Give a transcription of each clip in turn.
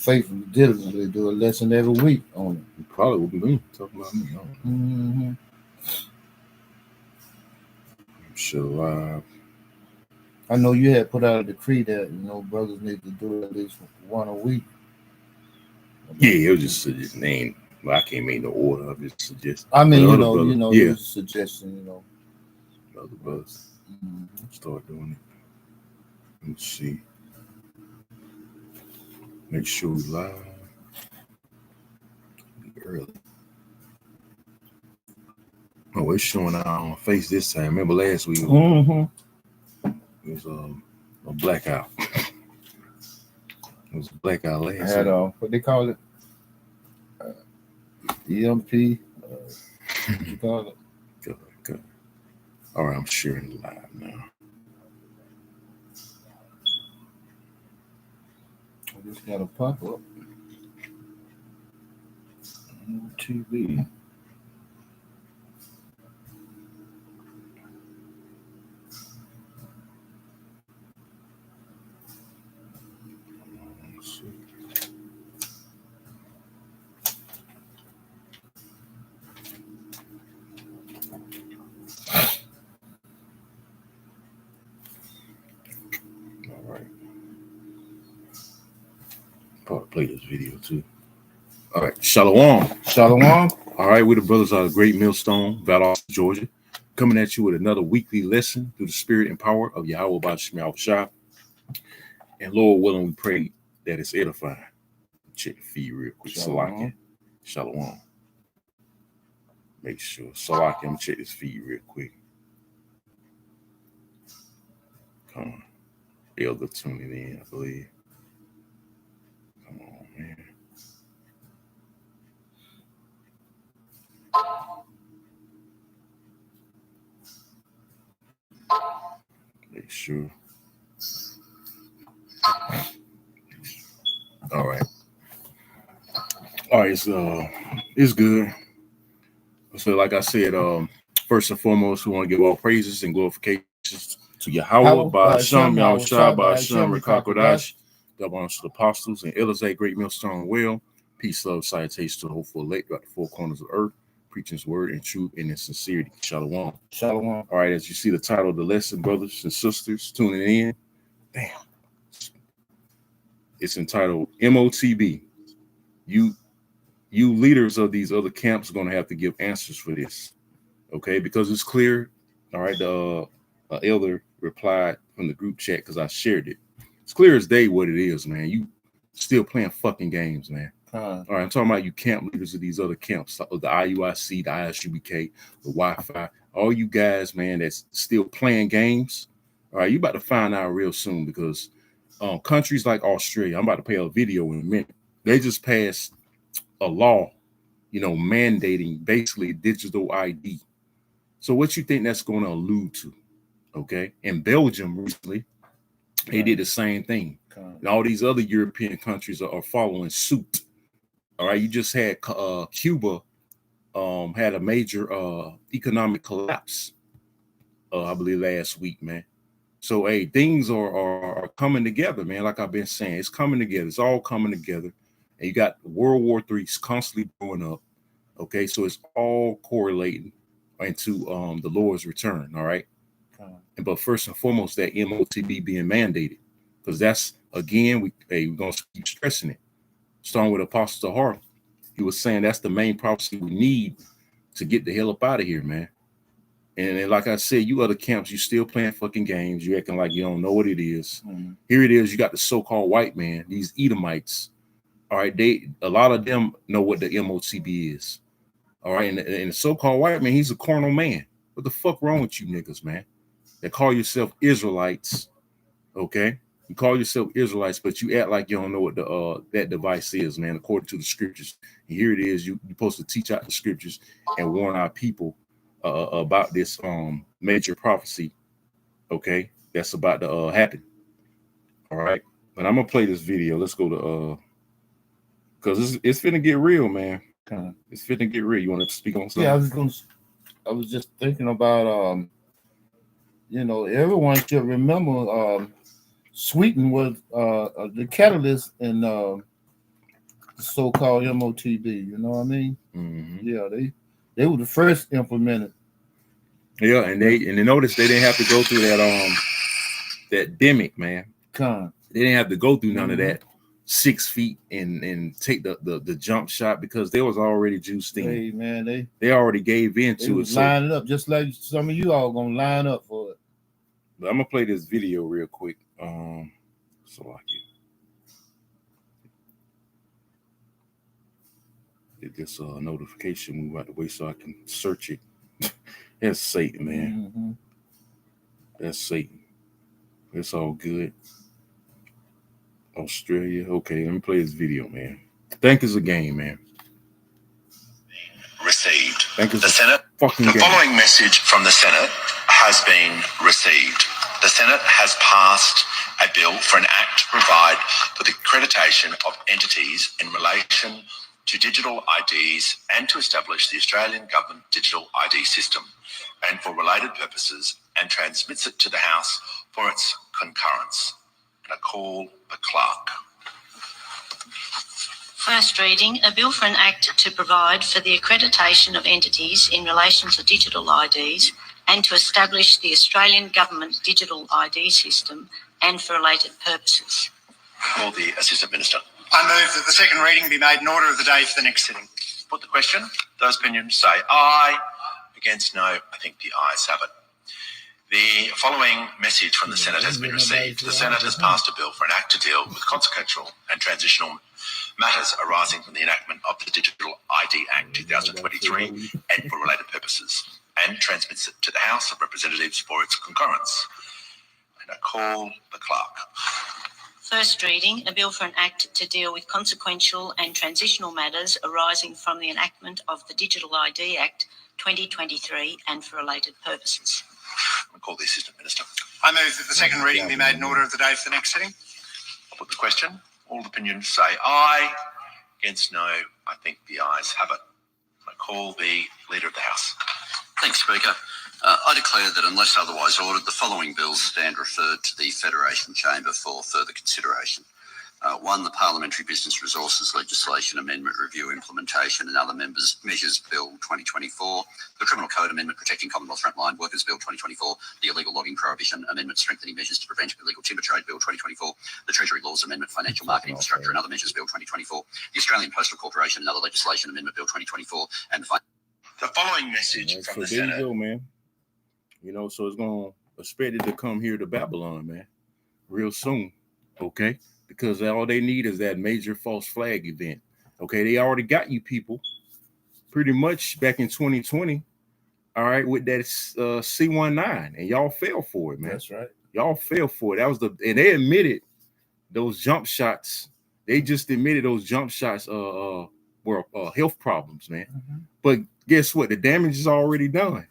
faithfully, diligently do a lesson every week on it. You probably will be me talking about me. Mm-hmm. I'm sure live. I know you had put out a decree that brothers need to do at least one a week. Yeah, it was just a name. Well, I can't make no order. I just suggest. I But mean, other brother, it yeah, was a suggestion. other brothers start doing it. Let's see. Make sure we live. Be early. Oh, it's showing out on face this time. Remember last week? Mm-hmm. It was a blackout. It was a blackout I last had week. what they call it, EMP. What you call it? Good. All right, I'm sharing live now. I just got a pop up. MOTB. All right. Probably play this video too. All right, Shalom. Shalom. All right, we're the brothers out of Great Millstone, Valdosta, Georgia, coming at you with another weekly lesson through the spirit and power of Yahweh Bashim Shah. And Lord willing, we pray that it's edifying. Check the feed real quick. Salakia. Shalom. Make sure. Salakia. I'm gonna check this feed real quick. Come on. Elder tuning in, I believe. Come on, man. Make sure. All right. All right, it's good. So, like I said, first and foremost, we want to give all praises and glorifications to Yahweh, Ba'asham, Yahushua, Ba'asham, Rekakodash, double honors to the apostles, and Elazar, Great Millstone Well. Peace, love, salutations to the hopeful elect throughout the four corners of the earth, preaching his word in truth and in sincerity. Shalom. Shalom. All right, as you see the title of the lesson, brothers and sisters tuning in, damn. It's entitled MOTB. You leaders of these other camps are going to have to give answers for this, okay? Because it's clear. All right, the elder replied from the group chat because I shared it. It's clear as day what it is, man. You still playing fucking games, man. All right, I'm talking about you camp leaders of these other camps, the IUIC, the ISUBK, the Wi-Fi, all you guys, man, that's still playing games. All right, you about to find out real soon because countries like Australia, I'm about to play a video in a minute. They just passed a law, mandating basically digital ID. So what you think that's going to allude to? Okay. In Belgium recently, they did the same thing. And all these other European countries are following suit. All right. You just had Cuba had a major economic collapse, I believe last week, man. So, hey, things are coming together, man. Like I've been saying, it's coming together. It's all coming together. And you got World War III constantly going up. Okay, so it's all correlating into the Lord's return. All right, but first and foremost, that MOTB being mandated, because that's again we're gonna keep stressing it. Starting with Apostle Tahar, he was saying that's the main prophecy we need to get the hell up out of here, man. And like I said, you other camps, you still playing fucking games. You acting like you don't know what it is. Here it is. You got the so-called white man, these Edomites. All right, a lot of them know what the MOTB is. All right, and the so-called white man, he's a carnal man. What the fuck wrong with you niggas, man? That call yourself Israelites, okay? You call yourself Israelites, but you act like you don't know what that device is, man, according to the scriptures. And here it is. You're supposed to teach out the scriptures and warn our people about this major prophecy, okay? That's about to happen. All right, but I'm gonna play this video. Let's go to because it's finna get real, man. It's finna get real. You want to speak on something? Yeah, I was just thinking about everyone should remember Sweden was the catalyst in the so-called MOTB. You know what I mean? Mm-hmm. Yeah, they were the first implemented. Yeah, and they noticed they didn't have to go through that demic, man. They didn't have to go through none of that 6 feet and take the jump shot because they was already juiced in. Hey, man, they already gave in to it. Lining up just like some of you all gonna line up for it. But I'm gonna play this video real quick. So like get this notification move out the way so I can search it. That's Satan, man. Mm-hmm. That's Satan. It's all good. Australia. Okay, let me play this video, man. Think it's a game, man. Received. Think it's the Senate. The game. Following message from the Senate has been received. The Senate has passed a bill for an act to provide for the accreditation of entities in relation to digital IDs and to establish the Australian government digital ID system and for related purposes and transmits it to the House for its concurrence. And I call the clerk. First reading, a bill for an act to provide for the accreditation of entities in relation to digital IDs and to establish the Australian government digital ID system and for related purposes. Call the Assistant Minister. I move that the second reading be made in order of the day for the next sitting. Put the question. Those opinions say aye. Against no. I think the ayes have it. The following message from the Senate has been received. The Senate has passed a bill for an act to deal with consequential and transitional matters arising from the enactment of the Digital ID Act 2023 and for related purposes, and transmits it to the House of Representatives for its concurrence. And I call the clerk. First reading, a bill for an act to deal with consequential and transitional matters arising from the enactment of the Digital ID Act 2023 and for related purposes. I call the Assistant Minister. I move that the second reading be made in order of the day for the next sitting. I'll put the question. All opinions say aye. Against no. I think the ayes have it. I call the Leader of the House. Thanks, Speaker. I declare that unless otherwise ordered, the following bills stand referred to the Federation Chamber for further consideration. 1, the Parliamentary Business Resources Legislation Amendment Review Implementation and Other Measures Bill 2024, the Criminal Code Amendment Protecting Commonwealth Frontline Workers Bill 2024, the Illegal Logging Prohibition Amendment Strengthening Measures to Prevent Illegal Timber Trade Bill 2024, the Treasury Laws Amendment Financial Market Infrastructure and Other Measures Bill 2024, the Australian Postal Corporation and Other Legislation Amendment Bill 2024, and the following message from the Senate. There you go, man. You know, so it's going to expect it to come here to Babylon, man, real soon, okay? Because all they need is that major false flag event. Okay, they already got you people pretty much back in 2020, all right, with that C-19, and y'all fell for it, man. That's right. Y'all fell for it. And they admitted those jump shots. They just admitted those jump shots were health problems, man. Mm-hmm. But guess what? The damage is already done.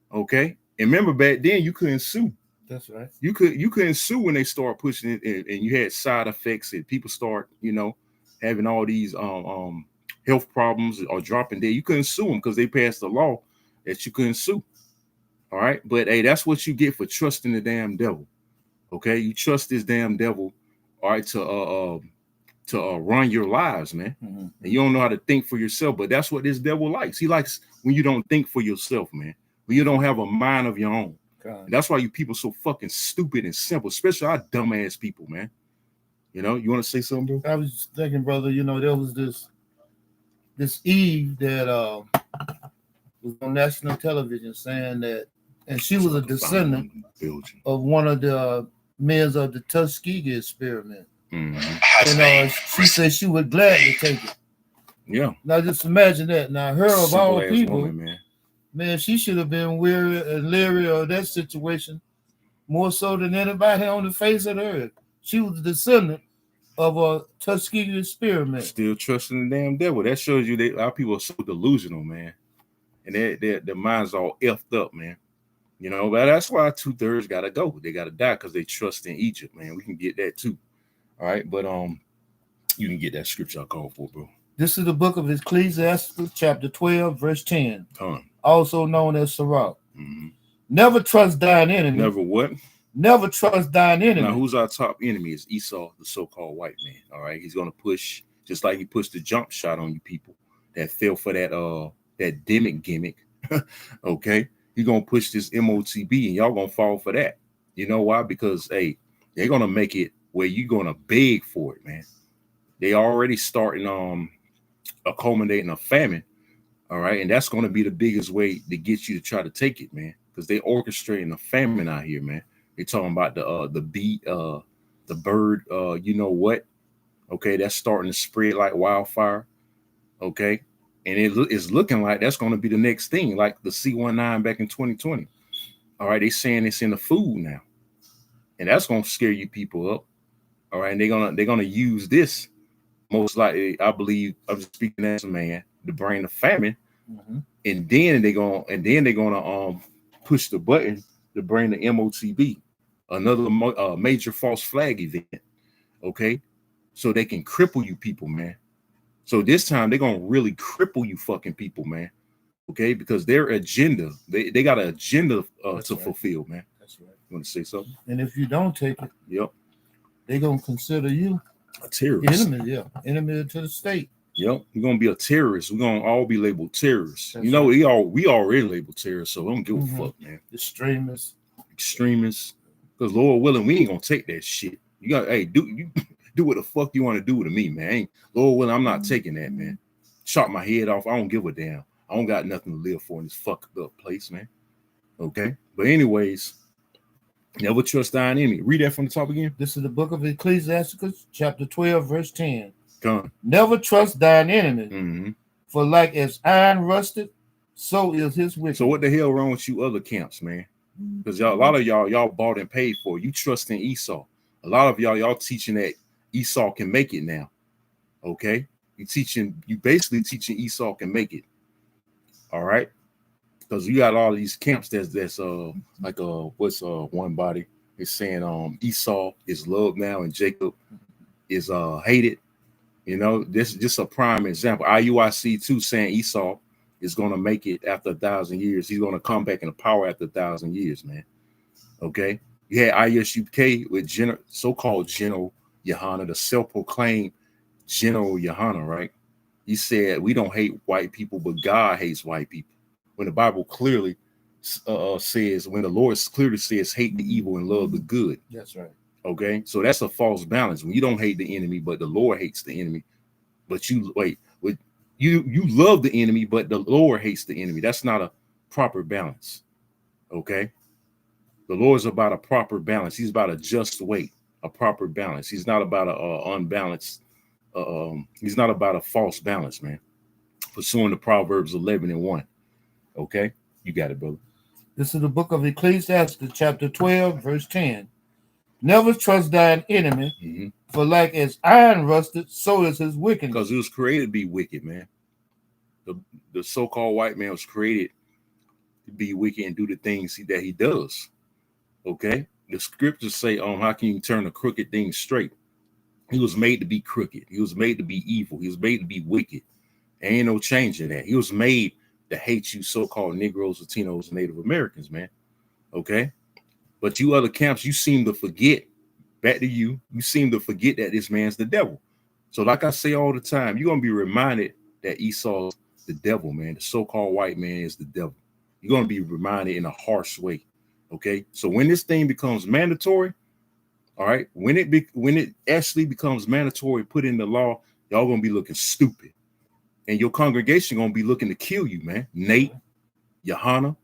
Okay, and remember back then you couldn't sue. That's right. You couldn't sue when they start pushing it, and you had side effects, and people start, having all these health problems or dropping dead. You couldn't sue them because they passed a law that you couldn't sue. All right, but hey, that's what you get for trusting the damn devil. Okay, you trust this damn devil, all right, to run your lives, man. Mm-hmm. And you don't know how to think for yourself, but that's what this devil likes. He likes when you don't think for yourself, man. When you don't have a mind of your own. That's why you people so fucking stupid and simple, especially our dumbass people, man. You want to say something, bro? I was thinking, brother, there was this Eve that was on national television saying that, and she was a descendant of one of the men of the Tuskegee experiment. Mm-hmm. And she said she was glad to take it. Yeah. Now just imagine that. Now her of all people, woman, man, she should have been weary and leery of that situation more so than anybody on the face of the earth. She was a descendant of a Tuskegee experiment. Still trusting the damn devil. That shows you our people are so delusional, man. And their minds all effed up, man. But that's why 2/3 got to go. They got to die because they trust in Egypt, man. We can get that too. All right, but you can get that scripture I called for, bro. This is the book of Ecclesiastes, chapter 12, verse 10. Also known as Sirach. Mm-hmm. Never trust thine enemy. Never what? Never trust thine enemy. Now, who's our top enemy? Is Esau, the so-called white man. All right, he's going to push just like he pushed the jump shot on you people that fell for that gimmick. Okay, he gonna push this MOTB and y'all gonna fall for that. You know why? Because hey, they're gonna make it where you're gonna beg for it, man. They already starting accommodating a famine. All right, and that's gonna be the biggest way to get you to try to take it, man. Because they orchestrating a famine out here, man. They talking about the bee, the bird, you know what? Okay, that's starting to spread like wildfire. Okay, and it's looking like that's going to be the next thing, like the C19 back in 2020. All right, they saying it's in the food now, and that's going to scare you people up. All right, and they're gonna use this most likely. I believe I'm speaking as a man to bring the famine, and then they're gonna push the button to bring the MOTB, another major false flag event. Okay, so they can cripple you people, man. So this time they're gonna really cripple you fucking people, man. Okay, because their agenda, they got an agenda to fulfill, man. That's right. You want to say something? And if you don't take it, Yep, they're gonna consider you a terrorist. Enemy to the state. Yep, you're gonna be a terrorist. We're gonna all be labeled terrorists. That's you know, right. we already labeled terrorists, so don't give a fuck, man. Extremists. Because Lord willing, we ain't gonna take that shit. You got, hey, do what the fuck you want to do to me, man. Lord willing, I'm not taking that, man. Chop my head off. I don't give a damn. I don't got nothing to live for in this fucked up place, man. Okay, but anyways, never trust thine enemy. Read that from the top again. This is the book of Ecclesiasticus, chapter 12, verse 10. Come. Never trust thine enemy, for like as iron rusted, so is his wicked. So what the hell wrong with you other camps, man? Because a lot of y'all bought and paid for. You trust in Esau. A lot of y'all teaching that Esau can make it now. Okay, you basically teaching Esau can make it. All right, because you got all these camps that's like what's one body is saying Esau is loved now and Jacob is hated. You know, this is just a prime example. IUIC too saying Esau is going to make it after 1,000 years. He's going to come back in power after 1,000 years, man. Okay. You had ISUK with so-called General Yohana, the self-proclaimed General Yohana, right? He said, we don't hate white people, but God hates white people. When the Bible clearly says, when the Lord clearly says, hate the evil and love the good. That's right. Okay. So that's a false balance. When you don't hate the enemy, but the Lord hates the enemy. But you love the enemy, but the Lord hates the enemy. That's not a proper balance. Okay. The Lord's about a proper balance. He's about a just weight, a proper balance. He's not about a unbalanced. He's not about a false balance, man. Pursuing the Proverbs 11:1. Okay, you got it, brother. This is the book of Ecclesiastes, chapter 12, verse 10. Never trust thine enemy, for like as iron rusted, so is his wickedness. Because it was created to be wicked, man. The so-called white man was created to be wicked and do the things that he does. Okay, the scriptures say, how can you turn a crooked thing straight? He was made to be crooked. He was made to be evil. He was made to be wicked. There ain't no change in that. He was made to hate you so-called Negroes, Latinos, and Native Americans, man. Okay, but you other camps, you seem to forget. Back to you. You seem to forget that this man's the devil. So, like I say all the time, you're gonna be reminded that Esau's the devil, man. The so-called white man is the devil. You're gonna be reminded in a harsh way. Okay, so when this thing becomes mandatory, all right, when it actually becomes mandatory, put in the law, y'all gonna be looking stupid, and your congregation gonna be looking to kill you, man. Nate, Yohana,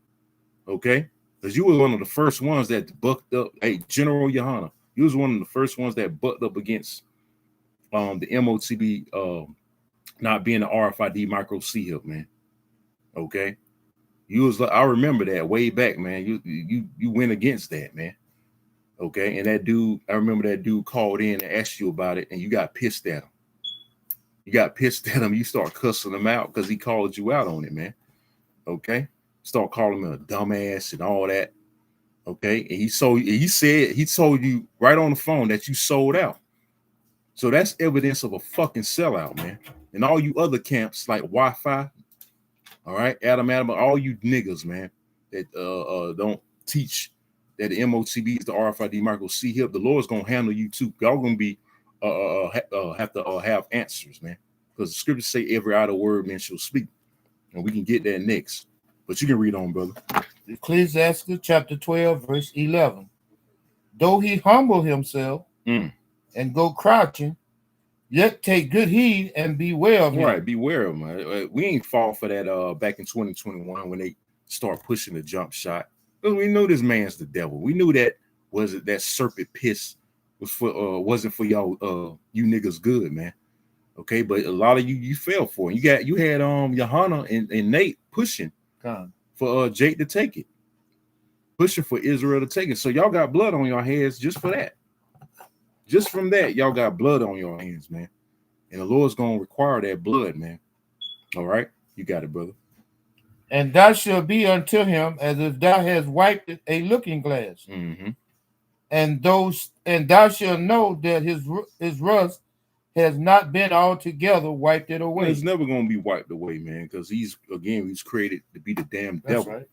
okay, because you were one of the first ones that bucked up. Hey, General Yohana, you was one of the first ones that bucked up against the MOTB not being the RFID micro C-HIP, man. Okay. I remember that way back, man. You went against that, man. Okay, and that dude, I remember that dude called in and asked you about it, and you got pissed at him. You start cussing him out because he called you out on it, man. Okay, start calling him a dumbass and all that. Okay, and he told you right on the phone that you sold out. So that's evidence of a fucking sellout, man. And all you other camps like Wi-Fi. All right, Adam, all you niggas, man, that don't teach that the MOTB is the RFID micro C-HIP, the Lord's gonna handle you too. Y'all gonna be have to have answers, man. Because the scriptures say every idle word men shall speak, and we can get that next. But you can read on, brother. Ecclesiastes chapter 12, verse 11. Though he humble himself and go crouching, yet take good heed and beware of him. Right, beware of him. We ain't fall for that back in 2021 when they start pushing the jump shot. Because we know this man's the devil. We knew that that serpent piss wasn't for y'all you niggas good, man. Okay, but a lot of you fell for it. You had Johanna and Nate pushing for Jake to take it. Pushing for Israel to take it. So y'all got blood on your hands just for that. Just from that, y'all got blood on your hands, man. And the Lord's going to require that blood, man. All right? You got it, brother. And thou shalt be unto him as if thou hast wiped a looking glass. Mm-hmm. And thou shalt know that his rust has not been altogether wiped it away. Well, it's never going to be wiped away, man, because he's created to be the damn devil. Right.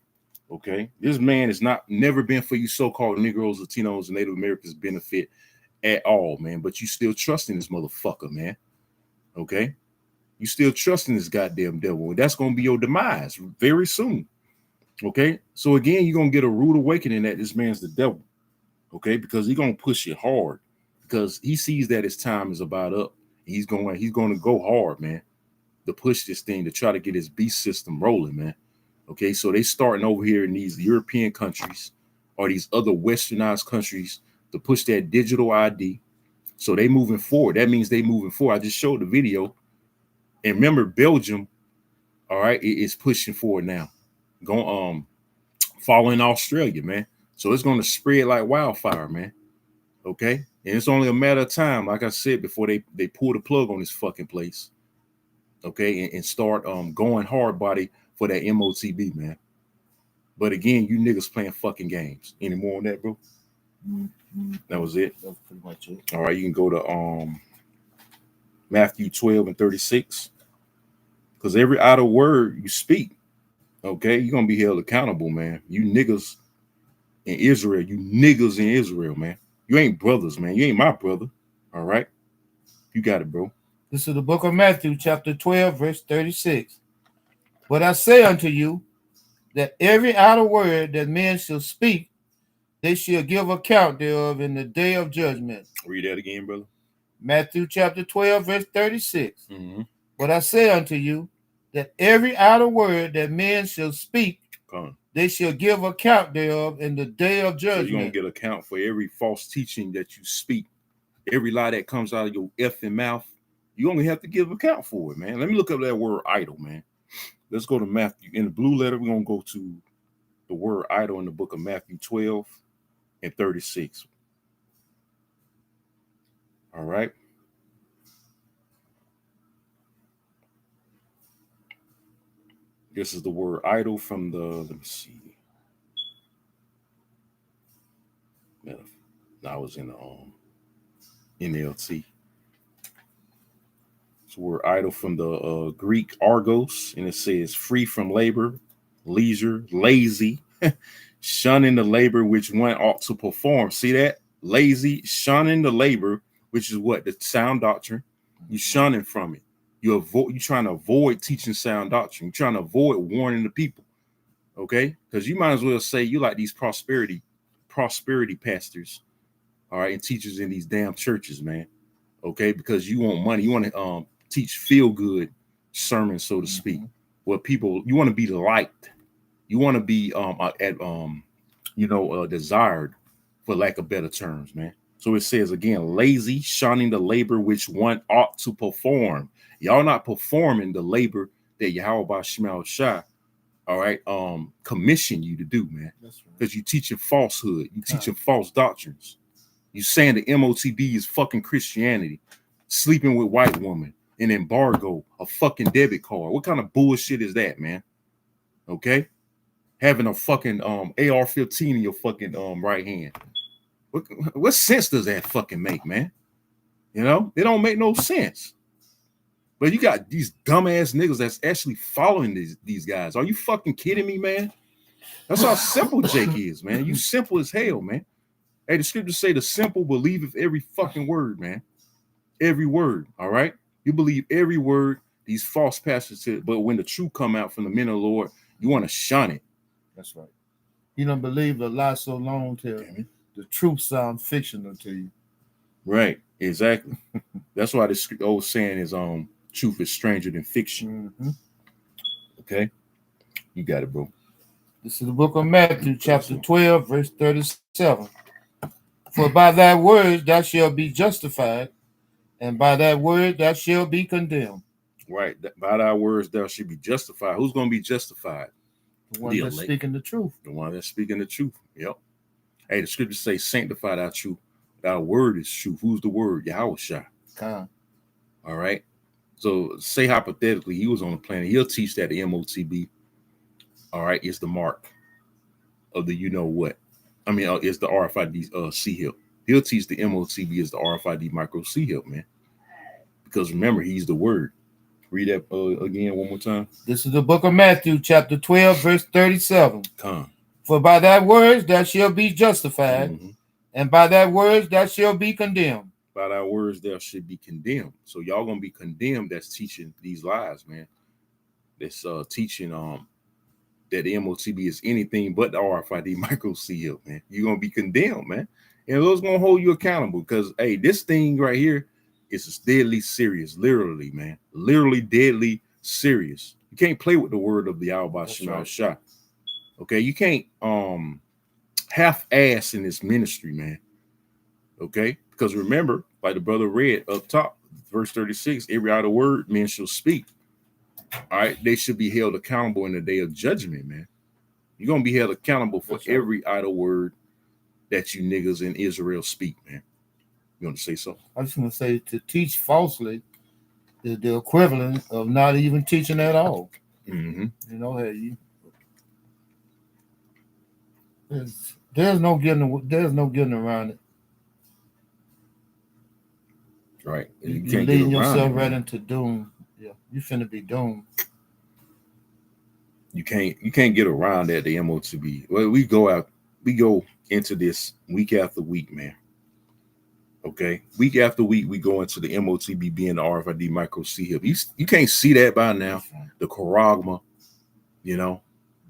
Okay? This man has never been for you so-called Negroes, Latinos, and Native Americans benefit at all, man. But you still trusting this motherfucker, man. Okay? You still trusting this goddamn devil. And that's going to be your demise very soon. Okay? So again, you're going to get a rude awakening that this man's the devil. Okay? Because he's going to push it hard. Because he sees that his time is about up. He's going to go hard, man, to push this thing, to try to get his beast system rolling, man. Okay? So they starting over here in these European countries or these other westernized countries to push that digital ID. So they moving forward. That means they moving forward. I just showed the video. And remember, Belgium, all right, is pushing forward now. Going following Australia, man. So it's going to spread like wildfire, man. Okay? And it's only a matter of time, like I said, before they pull the plug on this fucking place. Okay, and start going hard body for that MOTB, man. But again, you niggas playing fucking games. Any more on that, bro? That was it. That's pretty much it. All right, you can go to Matthew 12 and 36. Because every idle word you speak, okay, you're gonna be held accountable, man. You niggas in Israel, man. You ain't brothers, man. You ain't my brother. All right. You got it, bro. This is the book of Matthew, chapter 12, verse 36. But I say unto you that every idle word that men shall speak, they shall give account thereof in the day of judgment. Read that again, brother. Matthew chapter 12, verse 36. Mm-hmm. But I say unto you that every idle word that men shall speak, they shall give account thereof in the day of judgment. So you're going to get account for every false teaching that you speak. Every lie that comes out of your effing mouth, you only have to give account for it, man. Let me look up that word idle, man. Let's go to Matthew. In the blue letter, we're going to go to the word idle in the book of Matthew 12 and 36. All right. This is the word idle from the, let me see. I was in the NLT. It's the word idle from the Greek argos, and it says free from labor, leisure, lazy, shunning the labor which one ought to perform. See that? Lazy, shunning the labor, which is what? The sound doctrine. You shunning from it. You're trying to avoid teaching sound doctrine. You're trying to avoid warning the people. Okay? Because you might as well say you like these prosperity pastors, all right, and teachers in these damn churches, man. Okay? Because you want money. You want to teach feel-good sermons, so to speak. Where people, you want to be liked. You want to be desired, for lack of better terms, man. So it says again, lazy, shunning the labor which one ought to perform. Y'all not performing the labor that Yahweh Shema Shai, all right, commission you to do, man. Because you teaching falsehood, you teaching false doctrines. You saying the MOTB is fucking Christianity, sleeping with white woman, an embargo, a fucking debit card. What kind of bullshit is that, man? Okay, having a fucking AR-15 in your fucking right hand. What sense does that fucking make, man? You know, it don't make no sense. But you got these dumbass niggas that's actually following these guys. Are you fucking kidding me, man? That's how simple Jake is, man. You simple as hell, man. Hey, the scriptures say the simple believeth every fucking word, man. every word. All right, you believe every word. These false pastors said, but when the truth come out from the men of the Lord, you want to shun it. That's right. You don't believe the lie so long till the truth sounds fictional to you. Right, exactly. That's why this old saying is truth is stranger than fiction. Okay, you got it, bro. This is the book of Matthew, chapter 12, verse 37. For by thy words thou shalt be justified, and by that word thou shalt be condemned. Right, by thy words thou shalt be justified. Who's going to be justified? The one that's speaking the truth. The one that's speaking the truth. Yep. Hey, the scriptures say, sanctify thy truth. Thy word is truth. Who's the word? Yahushua. All right. So say hypothetically he was on the planet. He'll teach that the MOTB, all right, is the mark of the you know what. I mean, it's the RFID C-HIP. He'll teach the MOTB is the RFID micro C-HIP, man. Because remember, he's the word. Read that again one more time. This is the book of Matthew, chapter 12, verse 37. Come. For by thy words thou shalt be justified, and by thy words thou shalt be condemned. By thy words thou should be condemned. So y'all gonna be condemned. That's teaching these lies, man. That's teaching that the MOTB is anything but the RFID micro C-HIP, man. You're gonna be condemned, man. And those gonna hold you accountable because hey, this thing right here is deadly serious, literally, man. Literally deadly serious. You can't play with the word of the Yahweh Shema Shah. Okay, you can't half-ass in this ministry, man. Okay, because remember, like the brother read up top, verse 36, every idle word men shall speak. All right, they should be held accountable in the day of judgment, man. You're gonna be held accountable for every idle word that you niggas in Israel speak, man. You want to say something? I just want to say to teach falsely is the equivalent of not even teaching at all. You know, hey, there's no getting around it. Right. You're leading yourself right into doom. Yeah, you finna be doomed. You can't get around that, the MOTB. Well, we go into this week after week, man. Okay, week after week, we go into the MOTB being the RFID micro C-HIP. You can't see that by now. The Charagma, you know,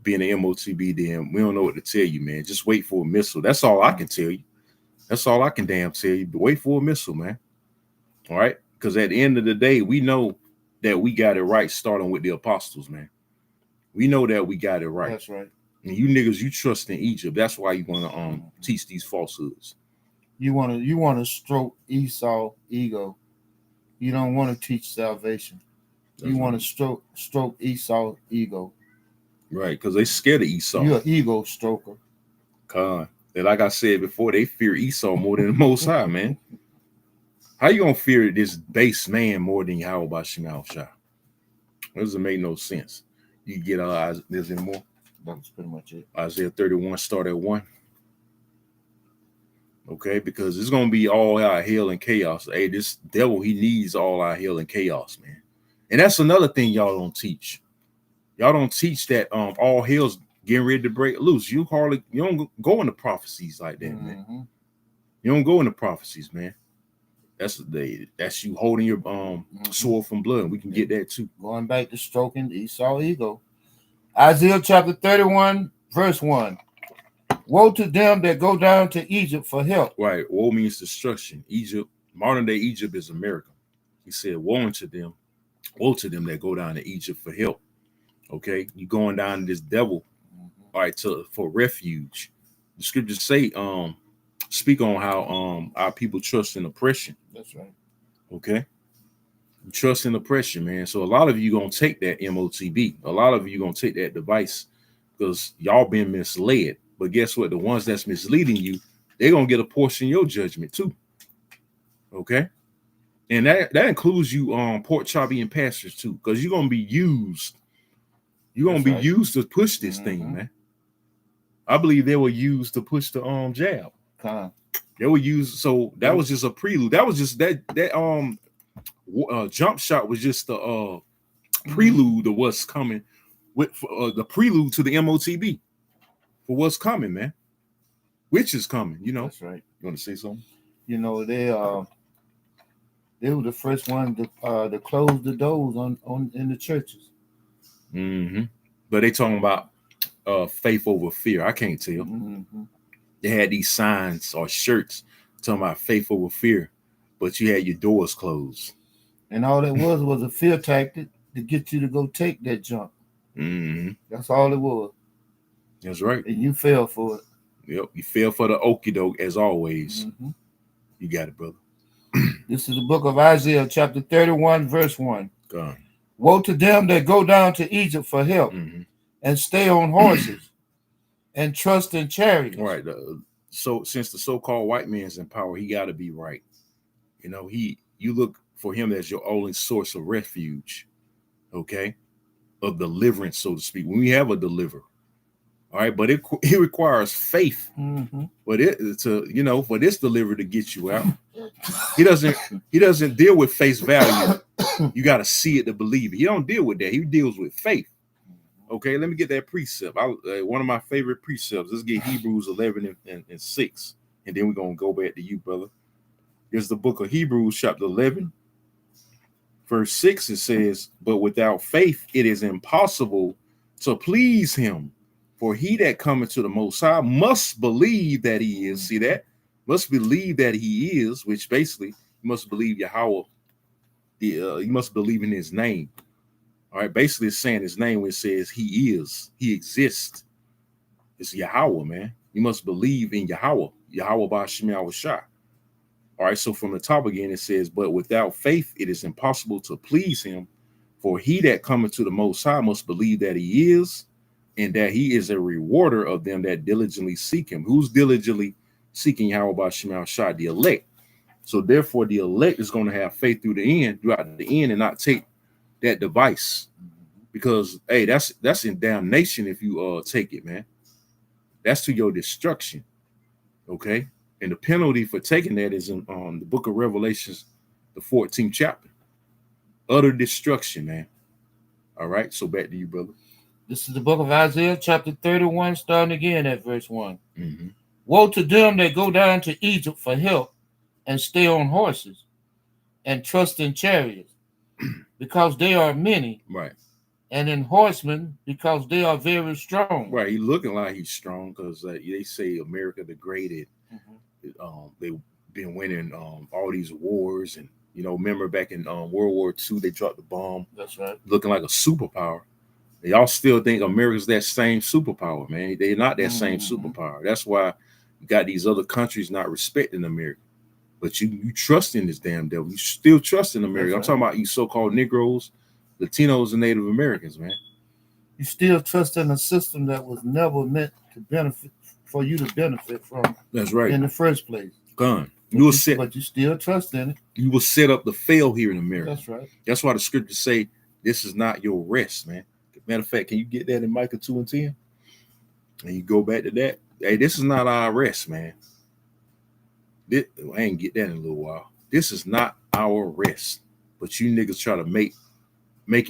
being the MOTB, then we don't know what to tell you, man. Just wait for a missile. That's all I can tell you. That's all I can damn tell you. But wait for a missile, man. All right, because at the end of the day, we know that we got it right, starting with the apostles, man. We know that we got it right. That's right. And you niggas, you trust in Egypt. That's why you want to teach these falsehoods. You want to stroke Esau's ego. You don't want to teach salvation. You want to stroke Esau's ego. Right, because they scared of Esau. You're an ego stroker. And like I said before, they fear Esau more than the Most High, man. How you gonna fear this base man more than Yahweh Shema Shah? It doesn't make no sense. You get there's any more? That's pretty much it. Isaiah 31, start at 1. Okay, because it's gonna be all out hell and chaos. Hey, this devil, he needs all out hell and chaos, man. And that's another thing y'all don't teach. Y'all don't teach that all hell's getting ready to break loose. You don't go into prophecies like that, man. You don't go into prophecies, man. That's you holding your sword from blood. We can get that too. Going back to stroking Esau's ego. Isaiah chapter 31, verse 1. Woe to them that go down to Egypt for help. Right. Woe means destruction. Egypt, modern day Egypt is America. He said, woe to them that go down to Egypt for help. Okay. You going down to this devil, all right, for refuge. The scriptures say, speak on how our people trust in oppression. That's right. Okay. Trust in oppression, man. So a lot of you gonna take that MOTB. A lot of you gonna take that device because y'all been misled. But guess what? The ones that's misleading you, they're gonna get a portion of your judgment too. Okay. And that includes you pork choppy and pastors too, because you're gonna be used. You're gonna be used to push this thing, man. I believe they were used to push the jab. They were used, so that was just a prelude. That was just that jump shot was just the prelude of what's coming with the prelude to the MOTB for what's coming, man. Which is coming, you know. That's right. You want to say something? You know, They were the first one to close the doors on in the churches. Mm-hmm. But they talking about faith over fear. I can't tell. Mm-hmm. They had these signs or shirts talking about faith over fear, but you had your doors closed. And all that was a fear tactic to get you to go take that jump. Mm-hmm. That's all it was. That's right. And you fell for it. Yep. You fell for the okie doke as always. Mm-hmm. You got it, brother. This is the book of Isaiah, chapter 31, verse 1. God. Woe to them that go down to Egypt for help Mm-hmm. and stay on horses and trust in chariots. Right. So since the so-called white man's in power, he got to be right. You know, you look for him as your only source of refuge, okay, of deliverance, so to speak. When we have a deliverer, all right, but it requires faith. Mm-hmm. But for this deliverer to get you out, he doesn't deal with face value. You got to see it to believe it. He don't deal with that. He deals with faith. Okay, let me get that precept. One of my favorite precepts. Let's get Hebrews 11 and 6, and then we're gonna go back to you, brother. Here's the book of Hebrews, chapter 11, verse 6. It says, "But without faith, it is impossible to please him. For he that cometh to the Most High must believe that he is." See that? Must believe that he is, which basically you must believe Yahweh. You must believe in his name. All right, basically it's saying his name when it says he is, he exists. It's Yahweh, man. You must believe in Yahweh Ba'Shem Yahushua. All right, so from the top again, it says, "But without faith, it is impossible to please him. For he that cometh to the Most High must believe that he is, and that he is a rewarder of them that diligently seek him." Who's diligently seeking Yahweh Ba'Shem Yahushua? The elect. So therefore, the elect is going to have faith throughout the end, and not take that device, because hey, that's in damnation if you take it, man. That's to your destruction. Okay. And the penalty for taking that is in the book of Revelations, the 14th chapter. Utter destruction, man. All right. So back to you, brother. This is the book of Isaiah, chapter 31, starting again at verse 1. Mm-hmm. Woe to them that go down to Egypt for help and stay on horses and trust in chariots, because they are many. Right. And in horsemen, because they are very strong. Right. He's looking like he's strong because they say America degraded. Mm-hmm. They've been winning all these wars, and remember back in World War II, they dropped the bomb. That's right. Looking like a superpower. Y'all still think America's that same superpower, man. They're not that same superpower. That's why you got these other countries not respecting America. But you trust in this damn devil. You still trust in America. I'm talking about you so-called Negroes, Latinos, and Native Americans, man. You still trust in a system that was never meant to benefit for you to benefit from. That's right. In the first place. Gun. But you still trust in it. You will set up to fail here in America. That's right. That's why the scriptures say this is not your rest, man. Matter of fact, can you get that in Micah 2 and 10? And you go back to that. Hey, this is not our rest, man. I ain't get that in a little while. This is not our rest. But you niggas try to make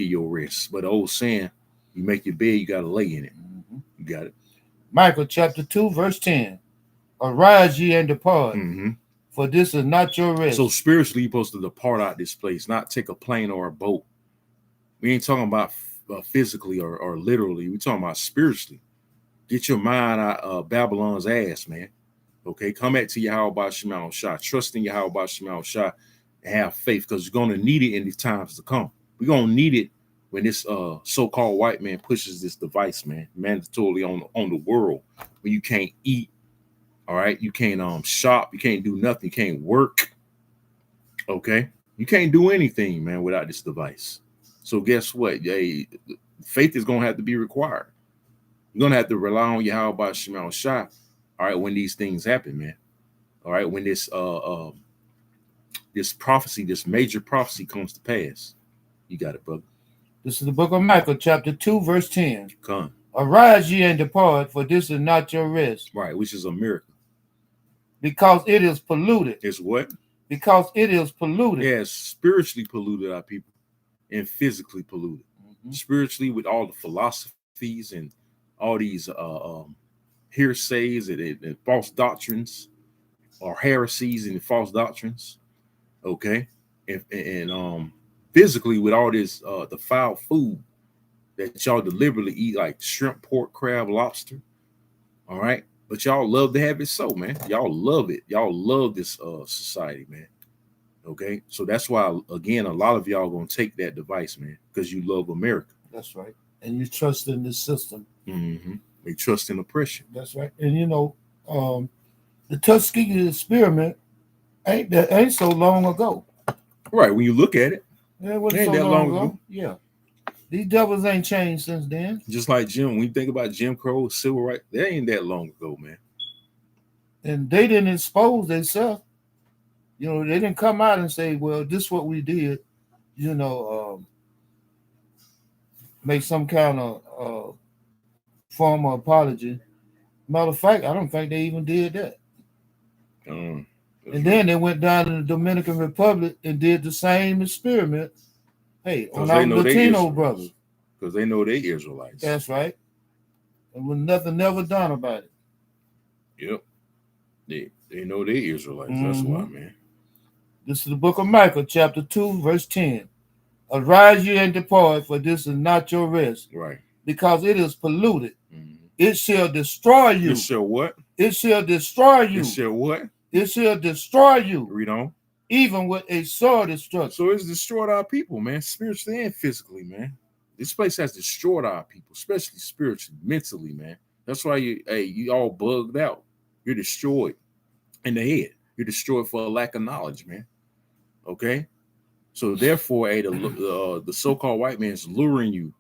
it your rest. But the old saying, you make your bed, you got to lay in it. Mm-hmm. You got it. Micah chapter 2, verse 10. Arise ye and depart, for this is not your rest. So spiritually, you're supposed to depart out this place, not take a plane or a boat. We ain't talking about physically or literally. We're talking about spiritually. Get your mind out of Babylon's ass, man. Okay, come back to Yahweh Ba'Shem Yahushua. Trust in Yahweh Ba'Shem Yahushua and have faith, because you're going to need it in these times to come. We're going to need it when this so-called white man pushes this device, man, mandatorily on the world, when you can't eat, all right? You can't shop. You can't do nothing. You can't work, okay? You can't do anything, man, without this device. So guess what? Faith is going to have to be required. You're going to have to rely on Yahweh Ba'Shem Yahushua, all right, when these things happen, man. All right, when this prophecy, this major prophecy comes to pass. You got it, brother. This is the book of Micah, chapter 2, verse 10. Come. Arise ye and depart, for this is not your rest. Right, which is a miracle. Because it is polluted. It's what? Because it is polluted. Yeah, spiritually polluted, our people, and physically polluted. Spiritually, with all the philosophies and all these hearsays and false doctrines, or heresies and false doctrines. Okay. and physically with all this the foul food that y'all deliberately eat, like shrimp, pork, crab, lobster. All right. But y'all love to have it so, man. Y'all love it. Y'all love this society, man. Okay. So that's why, again, a lot of y'all gonna take that device, man, because you love America. That's right. And you trust in this system. Mm-hmm. They trust in oppression. That's right. And you know, the Tuskegee experiment ain't so long ago. Right. When you look at it, Yeah, it wasn't ain't so that long long ago. Yeah. These devils ain't changed since then. just like Jim, when you think about Jim Crow, civil rights, that ain't that long ago, man. And they didn't expose themselves. You know, they didn't come out and say, well, this is what we did, you know, make some kind of form of apology. Matter of fact, I don't think they even did that. And then they went down to the Dominican Republic and did the same experiment. Hey, on our Latino brothers. Because they know they Israelites. That's right. And with nothing never done about it. Yep. They know they Israelites. That's why, man. This is the book of Micah, chapter 2, verse 10. Arise ye and depart, for this is not your rest. Right. Because it is polluted. Mm-hmm. It shall destroy you. It shall what? It shall destroy you. It shall what? It shall destroy you. Read on. Even with a sword destruction. So it's destroyed our people, man, spiritually and physically, man. This place has destroyed our people, especially spiritually, mentally, man. That's why you all bugged out. You're destroyed in the head. You're destroyed for a lack of knowledge, man. Okay? So therefore, the so-called white man is luring you,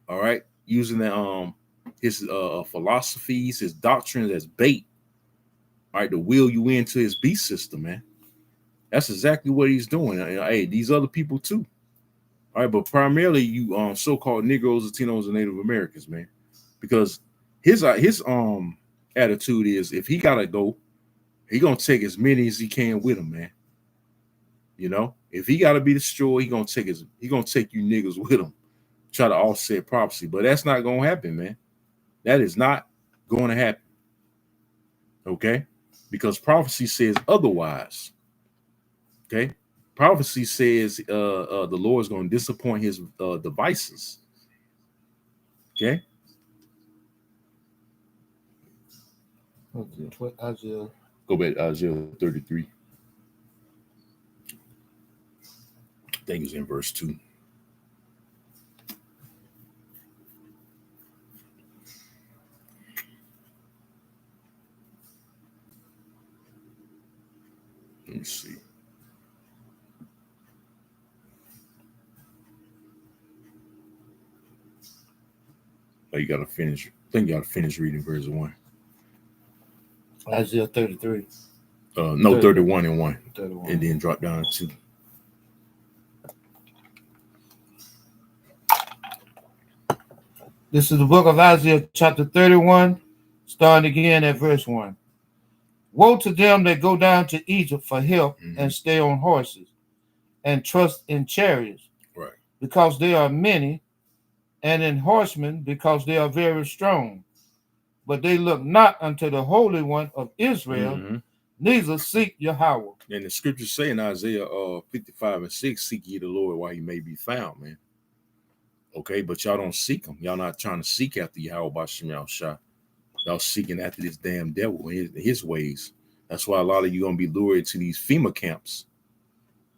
all right, using his philosophies, his doctrines as bait, all right, to wheel you into his beast system, man. That's exactly what he's doing. Hey, these other people too. All right, but primarily you so-called Negroes, Latinos, and Native Americans, man, because his attitude is if he gotta go, he gonna take as many as he can with him, man. You know, if he gotta be destroyed, he gonna take you niggas with him, try to offset prophecy, but that's not gonna happen, man. That is not going to happen. Okay, because prophecy says otherwise. Okay. Prophecy says the Lord is going to disappoint his devices. Okay. Isaiah. Go back to Isaiah 33. I think it's in verse 2. Let me see. Oh, you gotta finish. I think you gotta finish reading verse 1. Isaiah 33. No, 31 and 1. 31. And then drop down to 2. This is the book of Isaiah, chapter 31, starting again at verse 1. Woe to them that go down to Egypt for help and stay on horses and trust in chariots, right? Because they are many, and in horsemen, because they are very strong. But they look not unto the Holy One of Israel, neither seek Yahweh. And the scriptures say in Isaiah 55 and 6, seek ye the Lord while he may be found, man. Okay, but y'all don't seek him. Y'all not trying to seek after Yahweh B'Shem Yahushua. Y'all seeking after this damn devil and his ways. That's why a lot of you gonna be lured to these FEMA camps.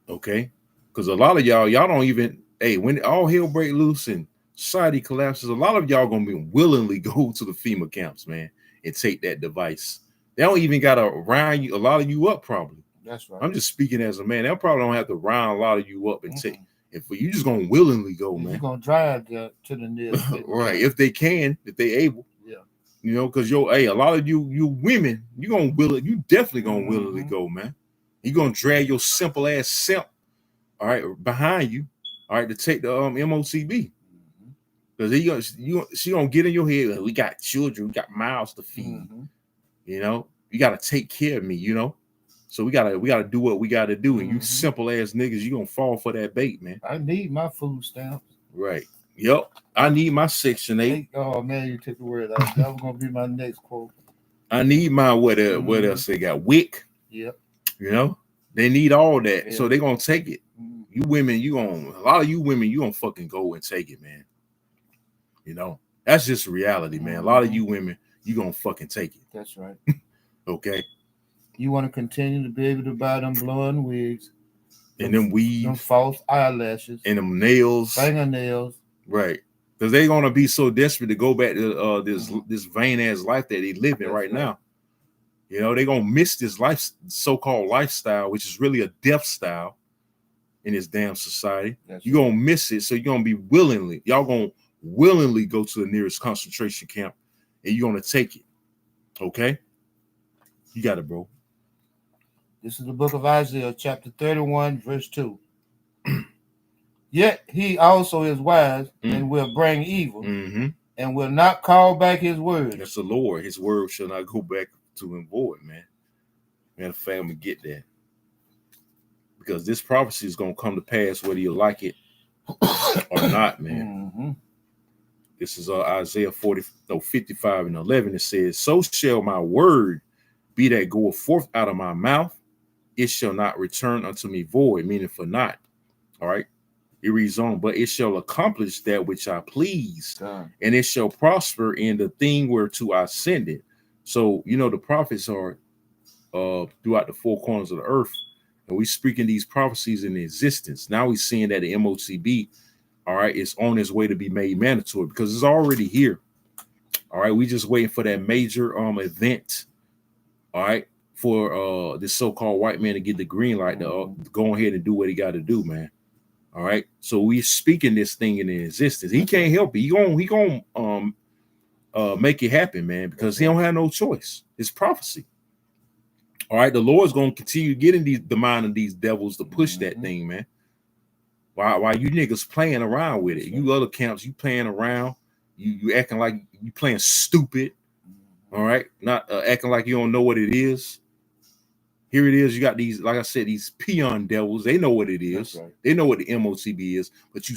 Okay, because a lot of y'all don't even. Hey, when all hell break loose and society collapses, a lot of y'all gonna be willingly go to the FEMA camps, man, and take that device. They don't even gotta round you, a lot of you up, probably. That's right. I'm just speaking as a man. They probably don't have to round a lot of you up and take. If you just gonna willingly go, man. You're gonna drive to the nearest. Right, if they can, if they able. Yeah. You know, because a lot of you women, you definitely gonna willingly go, man. You gonna drag your simple ass simp, all right, behind you, all right, to take the MOTB. Because she gonna get in your head. We got children, we got mouths to feed. You know, you gotta take care of me, you know. So we gotta do what we gotta do. And you simple ass niggas, you gonna fall for that bait, man. I need my food stamps. Right. Yep. I need my Section 8. Oh man, you took the word out. That was gonna be my next quote. I need my what else they got? WIC. Yep. You know, they need all that. So they're gonna take it. You women, a lot of you women, you gonna fucking go and take it, man. You know, that's just reality, man. A lot of you women, you gonna fucking take it. That's right. Okay. You want to continue to be able to buy them blonde wigs, And them weave, them false eyelashes, and them nails, fingernails. right? Because they're gonna be so desperate to go back to this vain ass life that they live in right now. You know, they're gonna miss this so-called lifestyle, which is really a death style in this damn society. You're gonna miss it, so you're gonna be y'all gonna willingly go to the nearest concentration camp, and you're gonna take it. Okay, you got it, bro. This is the book of Isaiah, chapter 31, verse 2. Yet he also is wise and will bring evil, and will not call back his word. That's the Lord. His word shall not go back to him void, man. Man, the family get that. Because this prophecy is going to come to pass whether you like it or not, man. This is Isaiah 55 and 11. It says, so shall my word be that goeth forth out of my mouth. It shall not return unto me void, meaning for naught. All right. It reads on, but it shall accomplish that which I please, and it shall prosper in the thing whereto I send it. So, you know, the prophets are throughout the four corners of the earth, and we speaking these prophecies in existence. Now we're seeing that the MOTB, all right, is on its way to be made mandatory because it's already here. All right, we just waiting for that major event, all right, for this so-called white man to get the green light to go ahead and do what he got to do, man. All right, so we speaking this thing in existence. He can't help it. He gonna make it happen, man, because he don't have no choice. It's prophecy. All right, the Lord's gonna continue getting the mind of these devils to push that thing, man. While you niggas playing around with it, you other camps, you playing around, you acting like you playing stupid. All right, not acting like you don't know what it is. Here it is. You got these, like I said, these peon devils. They know what it is. Right. They know what the MOTB is. But you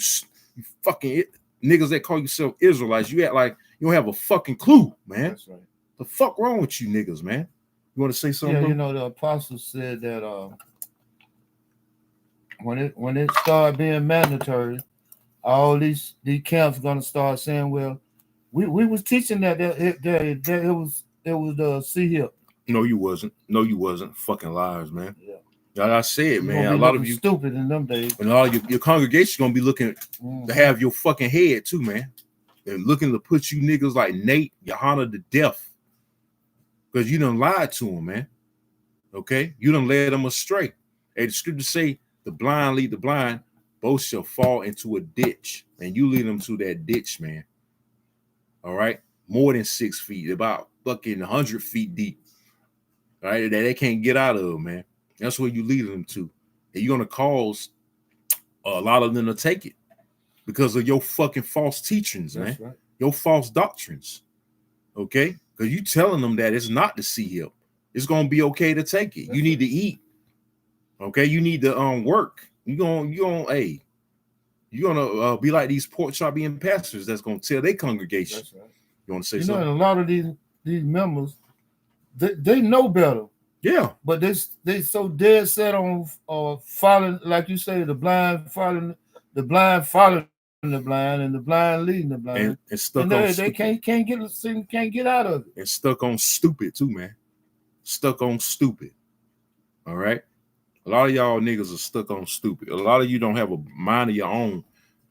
fucking niggas that call yourself Israelites, you act like you don't have a fucking clue, man. That's right. The fuck wrong with you niggas, man? You want to say something? Yeah, you know, the apostle said that when it started being mandatory, all these camps gonna start saying, well, we was teaching that it was the C-hip. No, you wasn't. No, you wasn't. Fucking liars, man. Yeah. Like I said, man, a lot of you stupid in them days. And all your congregation gonna be looking to have your fucking head too, man. And looking to put you niggas like Nate, Johanna to death. Because you done lied to them, man. Okay? You done led them astray. Hey, the scriptures say the blind lead the blind, both shall fall into a ditch. And you lead them to that ditch, man. All right? More than 6 feet, about fucking 100 feet deep. Right, that they can't get out of, man. That's where you lead them to. And you're gonna cause a lot of them to take it because of your fucking false teachings, man. Right. Your false doctrines. Okay? Because you telling them that it's not the C-hip. It's gonna be okay to take it. That's you need to eat. Okay, you need to work. You're gonna be like these pork chop eating pastors that's gonna tell their congregation. That's right. You want to say something? You know, a lot of these members. They know better. Yeah. But they so dead set on following, like you say, the blind following the blind, and the blind leading the blind. And stuck and on they can't get out of it. And stuck on stupid too, man. Stuck on stupid. All right. A lot of y'all niggas are stuck on stupid. A lot of you don't have a mind of your own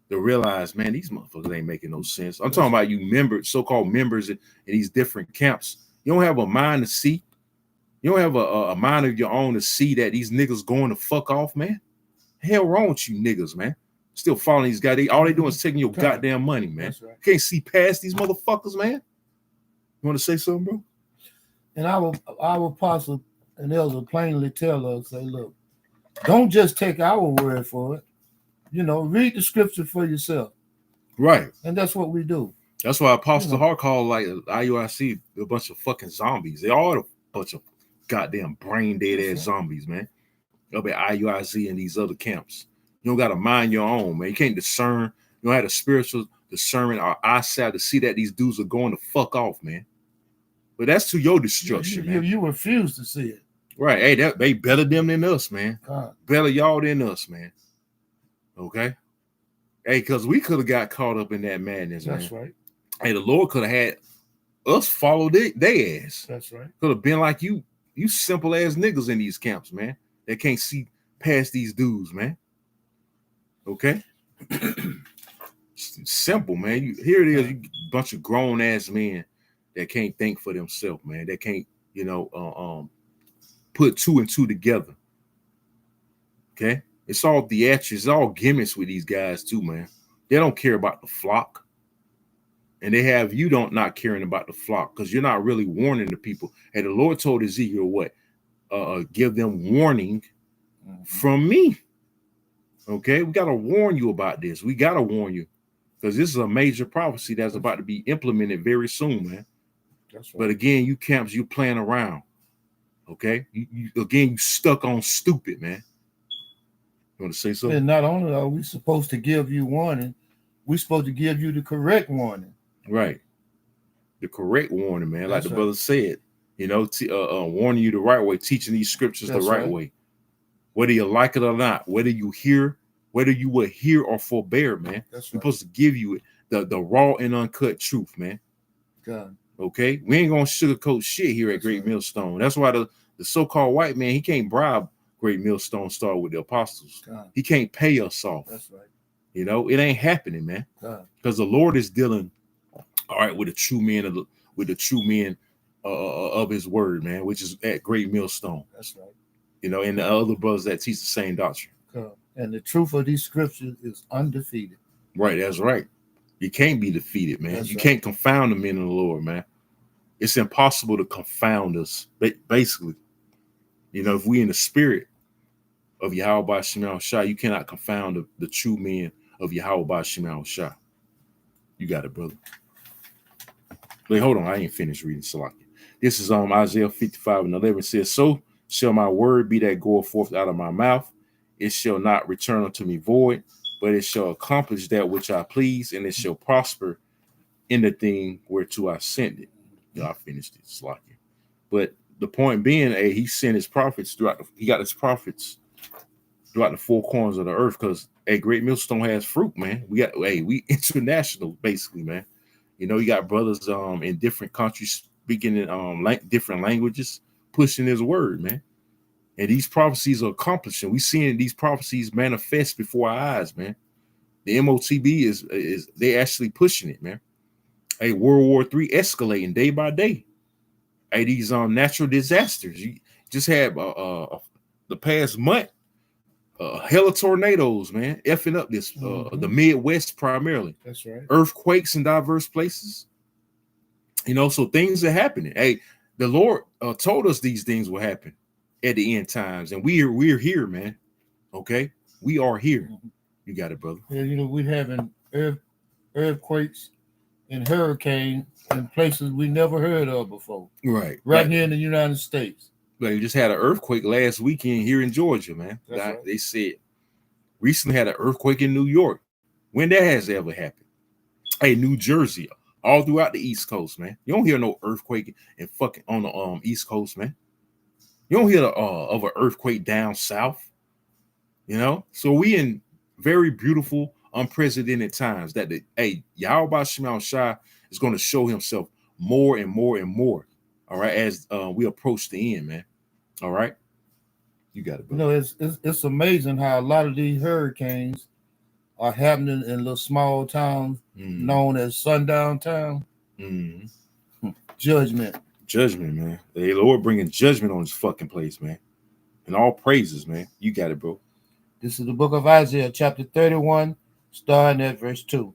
to realize, man, these motherfuckers ain't making no sense. I'm talking about you members, so-called members in these different camps. You don't have a mind to see. You don't have a mind of your own to see that these niggas going to fuck off, man. Hell wrong with you niggas, man. Still following these guys. All they doing is taking your goddamn money, man. That's right. Can't see past these motherfuckers, man. You want to say something, bro? And our apostle and elder plainly tell us, say, look, don't just take our word for it. You know, read the scripture for yourself. Right. And that's what we do. That's why Apostle Hart called like IUIC a bunch of fucking zombies. They are a bunch of goddamn brain dead ass zombies, man. Up at IUIC and these other camps. You don't got to mind your own, man. You can't discern. You don't have a spiritual discernment or eyesight to see that these dudes are going to fuck off, man. But that's to your destruction, man. You refuse to see it. Right. Hey, they better them than us, man. God. Better y'all than us, man. Okay. Hey, because we could have got caught up in that madness, man. That's right. Hey, the Lord could have had us follow their ass. That's right. Could have been like you simple ass niggas in these camps, man. That can't see past these dudes, man. Okay. Simple, man. Here it is, you bunch of grown ass men that can't think for themselves, man. That can't, put two and two together. Okay, it's all theatrics, it's all gimmicks with these guys too, man. They don't care about the flock, and they have you not caring about the flock because you're not really warning the people. Hey, the Lord told Ezekiel what? Give them warning from me. Okay, we got to warn you about this. We got to warn you. Because this is a major prophecy that's about to be implemented very soon, man. That's right. But again, you camps, you playing around. Okay? You stuck on stupid, man. You want to say something? And not only are we supposed to give you warning, we're supposed to give you the correct warning. Right. The correct warning, man. Like the brother said, warning you the right way, teaching these scriptures the right way. Whether you like it or not, whether you would hear or forbear, man. That's right. We're supposed to give you the raw and uncut truth, man. God. Okay? We ain't gonna sugarcoat shit here at Great Millstone. That's why the so-called white man, he can't bribe Great Millstone Star with the apostles. God. He can't pay us off. That's right. It ain't happening, man. Because the Lord is dealing, all right, with the true men of his word, man, which is at Great Millstone. That's right. And the other brothers that teach the same doctrine. And the truth of these scriptures is undefeated. Right, that's right. You can't be defeated, man. You can't confound the men of the Lord, man. It's impossible to confound us, basically. If we in the spirit of Yahweh Shema Shah, you cannot confound the true men of Yahweh Shema Shah. You got it, brother. Wait, hold on. I ain't finished reading Salaki. This is Isaiah 55:11. It says, "So shall my word be that goeth forth out of my mouth. It shall not return unto me void, but it shall accomplish that which I please, and it shall prosper in the thing whereto I sent it." I finished it, Slocky. But the point being, he sent his prophets he got his prophets throughout the four corners of the earth because Great Millstone has fruit, man. We international, basically, man. You got brothers in different countries speaking in different languages, pushing his word, man. And these prophecies are accomplishing. We seeing these prophecies manifest before our eyes, man. The MOTB is they actually pushing it, man. World War III escalating day by day. These natural disasters. You just had the past month, hell of tornadoes, man, effing up this the Midwest primarily. That's right. Earthquakes in diverse places. So things are happening. The Lord told us these things will happen at the end times, and we're here, man. Okay, we are here. You got it, brother. Yeah, we're having earthquakes and hurricanes in places we never heard of before. Right here in the United States. Like you just had an earthquake last weekend here in Georgia, man. Right. They said recently had an earthquake in New York. When that has ever happened? New Jersey, all throughout the East Coast, man. You don't hear no earthquake in fucking on the East Coast, man. You don't hear of an earthquake down south. So we in very beautiful, unprecedented times that Yahweh Shema Shah is going to show himself more and more and more. All right, as we approach the end, man. All right, you got it, bro. It's amazing how a lot of these hurricanes are happening in little small towns known as sundown town. Judgment, man. The Lord bringing judgment on this fucking place, man. And all praises, man. You got it, bro. This is the book of Isaiah, chapter 31, starting at verse 2.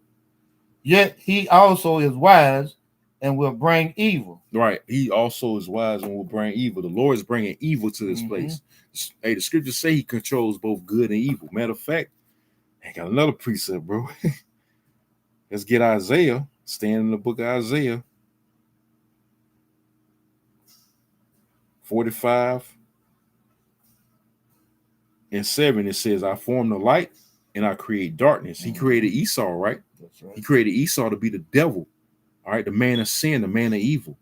Yet he also is wise and will bring evil. Right. He also is wise and will bring evil. The Lord is bringing evil to this place. The scriptures say he controls both good and evil. Matter of fact, I got another precept, bro. Let's get Isaiah. Stand in the book of Isaiah 45 and 7. It says, I form the light and I create darkness. He created Esau, right? That's right. He created Esau to be the devil. All right, the man of sin, the man of evil.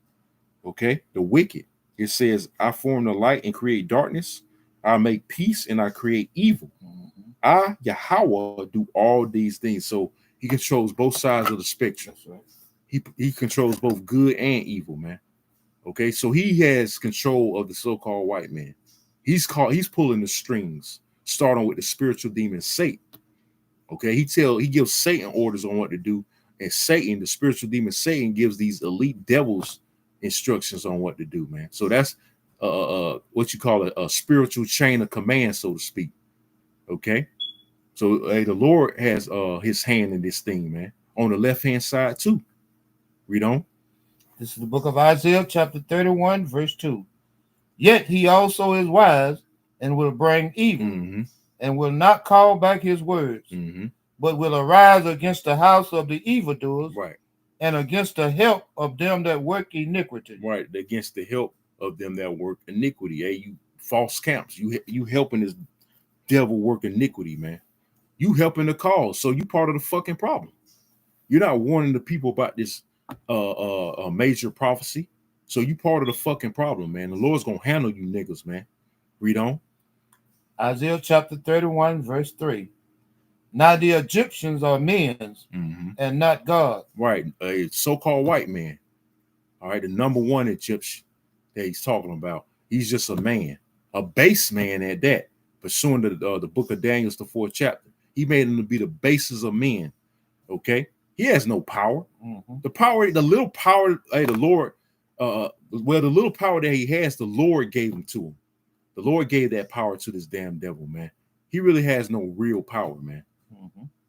Okay, the wicked. It says, I form the light and create darkness. I make peace and I create evil. I, Yahweh, do all these things. So he controls both sides of the spectrum. That's right. He controls both good and evil, man. Okay, so he has control of the so-called white man. He's pulling the strings, starting with the spiritual demon Satan. Okay, he gives Satan orders on what to do, and Satan, the spiritual demon Satan, gives these elite devils instructions on what to do, man. So that's what you call a spiritual chain of command, so to speak. Okay, so the Lord has his hand in this thing, man. On the left-hand side too. Read on. This is the book of Isaiah, chapter 31, verse 2. Yet he also is wise and will bring evil, and will not call back his words, but will arise against the house of the evildoers, Right, and against the help of them that work iniquity. right, against the help of them that work iniquity. Hey, you false camps, you helping this devil work iniquity, man. You helping the cause, so you part of the fucking problem. You're not warning the people about this major prophecy, so you part of the fucking problem, man. The Lord's gonna handle you niggas, man. Read on. Isaiah chapter 31, verse 3. Now the Egyptians are men's and not God. Right, a so-called white man. All right, the number one Egyptian that he's talking about. He's just a man, a base man at that. Pursuing the book of Daniel, the 4th chapter. He made him to be the basis of men. Okay, he has no power. The power, the little power, the Lord, the little power that he has, the Lord gave him to him. The Lord gave that power to this damn devil, man. He really has no real power, man.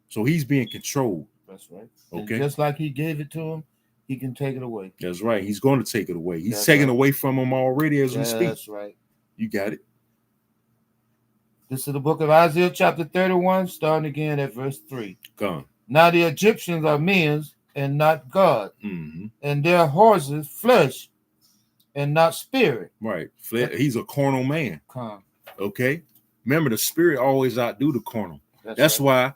So he's being controlled. That's right. Okay. And just like he gave it to him, he can take it away. That's right. He's going to take it away. He's That's taking right. away from him already as we speak. That's right. You got it. This is the book of Isaiah chapter 31, starting again at verse 3. Gone. Now the Egyptians are men's and not God, and their horses flesh and not spirit. Right. He's a carnal man. Come. Okay. Remember, the spirit always outdo the carnal. That's right. why,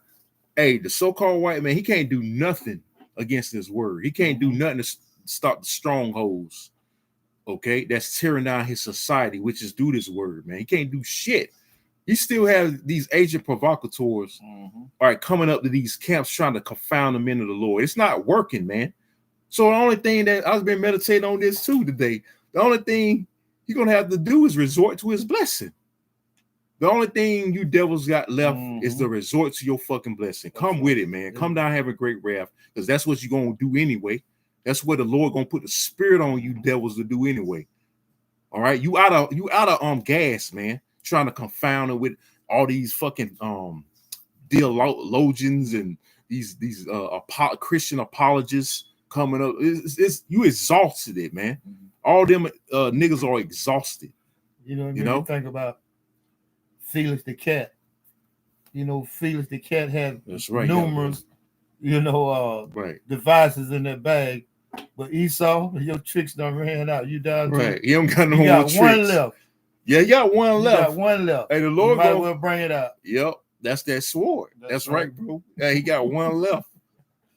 hey, the so-called white man, he can't do nothing against his word. He can't do nothing to stop the strongholds. Okay, that's tearing down his society, which is due this word, man. He can't do shit. He still has these agent provocateurs, all right, coming up to these camps trying to confound the men of the Lord. It's not working, man. So the only thing that I've been meditating on this too today, the only thing you're gonna have to do is resort to his blessing. The only thing you devils got left is to resort to your fucking blessing. Come with it, man. Come down, have a great wrath, because that's what you're gonna do anyway. That's what the Lord gonna put the spirit on you devils to do anyway. All right, you out of gas, man. Trying to confound it with all these fucking theologians and these Christian apologists coming up. It's you exhausted it, man. All them niggas are exhausted. You know, think about Felix the cat. You know, Felix the cat had numerous, devices in that bag. But Esau, your tricks done ran out. You down to right. You don't got no more more tricks. One left. Yeah, you got one left. Got one left. Hey, the Lord might well bring it out. Yep, that's that sword. That's right, bro. Hey, he got one left.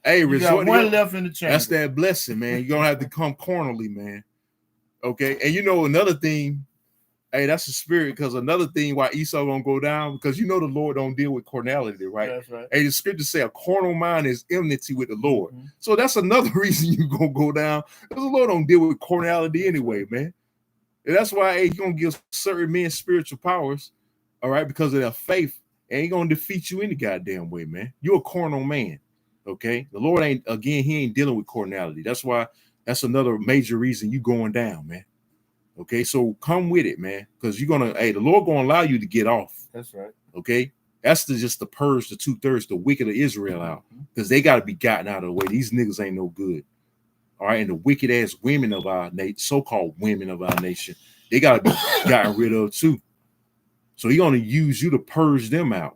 Hey, you got one left in the chamber. That's that blessing, man. You're gonna have to come carnally, man. Okay, and you know another thing. Hey, that's the spirit, because another thing why Esau gonna go down, because you know the Lord don't deal with carnality, right? That's right. Hey, the scriptures say a carnal mind is enmity with the Lord. So that's another reason you gonna go down, because the Lord don't deal with carnality anyway, man. And that's why he's gonna give certain men spiritual powers, all right, because of their faith, and he's gonna defeat you any goddamn way, man. You're a carnal man, okay? The Lord he ain't dealing with carnality. That's why that's another major reason you going down, man. Okay, so come with it, man, because you're gonna, the Lord gonna allow you to get off. That's right. Okay, that's just the purge, the 2/3, the wicked of Israel out, because they got to be gotten out of the way. These niggas ain't no good. All right, and the wicked ass women of our nation, so-called women of our nation, they got to be gotten rid of too. So he's gonna use you to purge them out,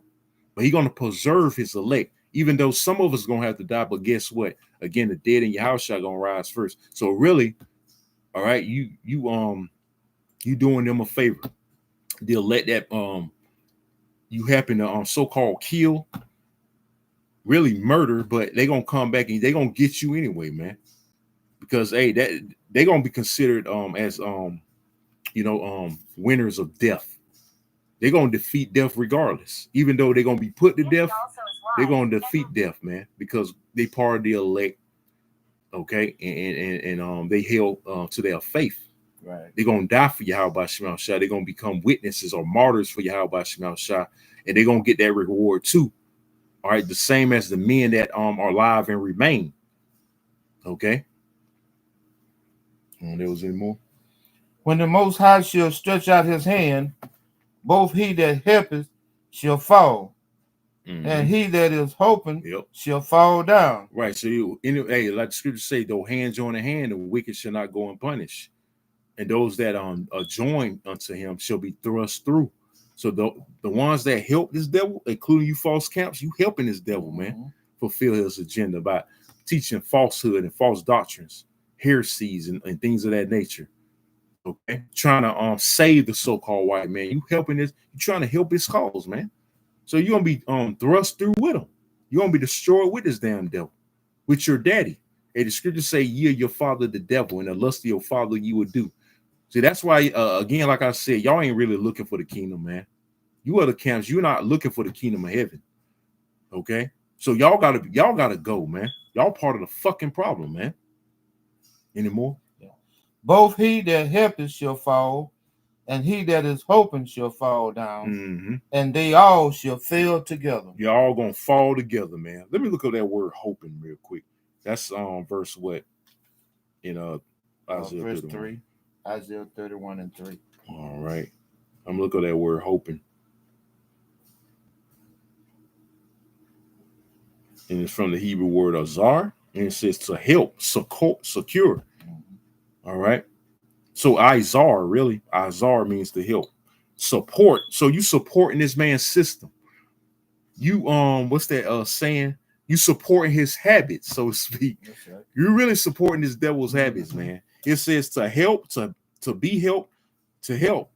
but he's gonna preserve his elect, even though some of us gonna have to die. But guess what? Again, the dead in your house shall gonna rise first. So really, all right, you doing them a favor. They'll let that you happen to so-called kill, really murder, but they gonna come back and they gonna get you anyway, man. Because hey, that they gonna be considered as winners of death. They're gonna defeat death regardless. Even though they're gonna be put to death, they're gonna defeat death, man, because they part of the elect. Okay, and they held to their faith. Right. They're gonna die for Yahweh Shema Shah. They're gonna become witnesses or martyrs for Yahweh Shema Shah, and they're gonna get that reward too. All right, the same as the men that are alive and remain. Okay. There was any more? When the Most High shall stretch out his hand, both he that helpeth shall fall, and he that is hoping shall fall down. Right. So hey, like the scriptures say, though hands join in hand, the wicked shall not go unpunished. And those that are joined unto him shall be thrust through. So the ones that help this devil, including you false camps, you helping this devil, man, fulfill his agenda by teaching falsehood and false doctrines, heresies and things of that nature. Okay, trying to save the so-called white man. You helping this, you trying to help his cause, man. So you're gonna be thrust through with him. You're gonna be destroyed with this damn devil, with your daddy. Hey, the scriptures say, "Ye your father the devil, and the lust of your father you would do." See, that's why again, like I said, y'all ain't really looking for the kingdom, man. You other camps, you're not looking for the kingdom of heaven. Okay, so y'all gotta go, man. Y'all part of the fucking problem, man. Anymore? Both he that helpeth shall fall, and he that is hoping shall fall down, and they all shall fail together. You're all gonna fall together, man. Let me look up that word hoping real quick. That's verse what? In Isaiah verse 31. 3. Isaiah 31 and 3. All right. I'm looking at that word hoping. And it's from the Hebrew word azar, and it says to help, secure. All right. So Izar, really, Izar means to help, support. So you supporting this man's system. You what's that saying? You supporting his habits, so to speak. Right. You're really supporting this devil's habits, man. It says to help, to be helped, to help.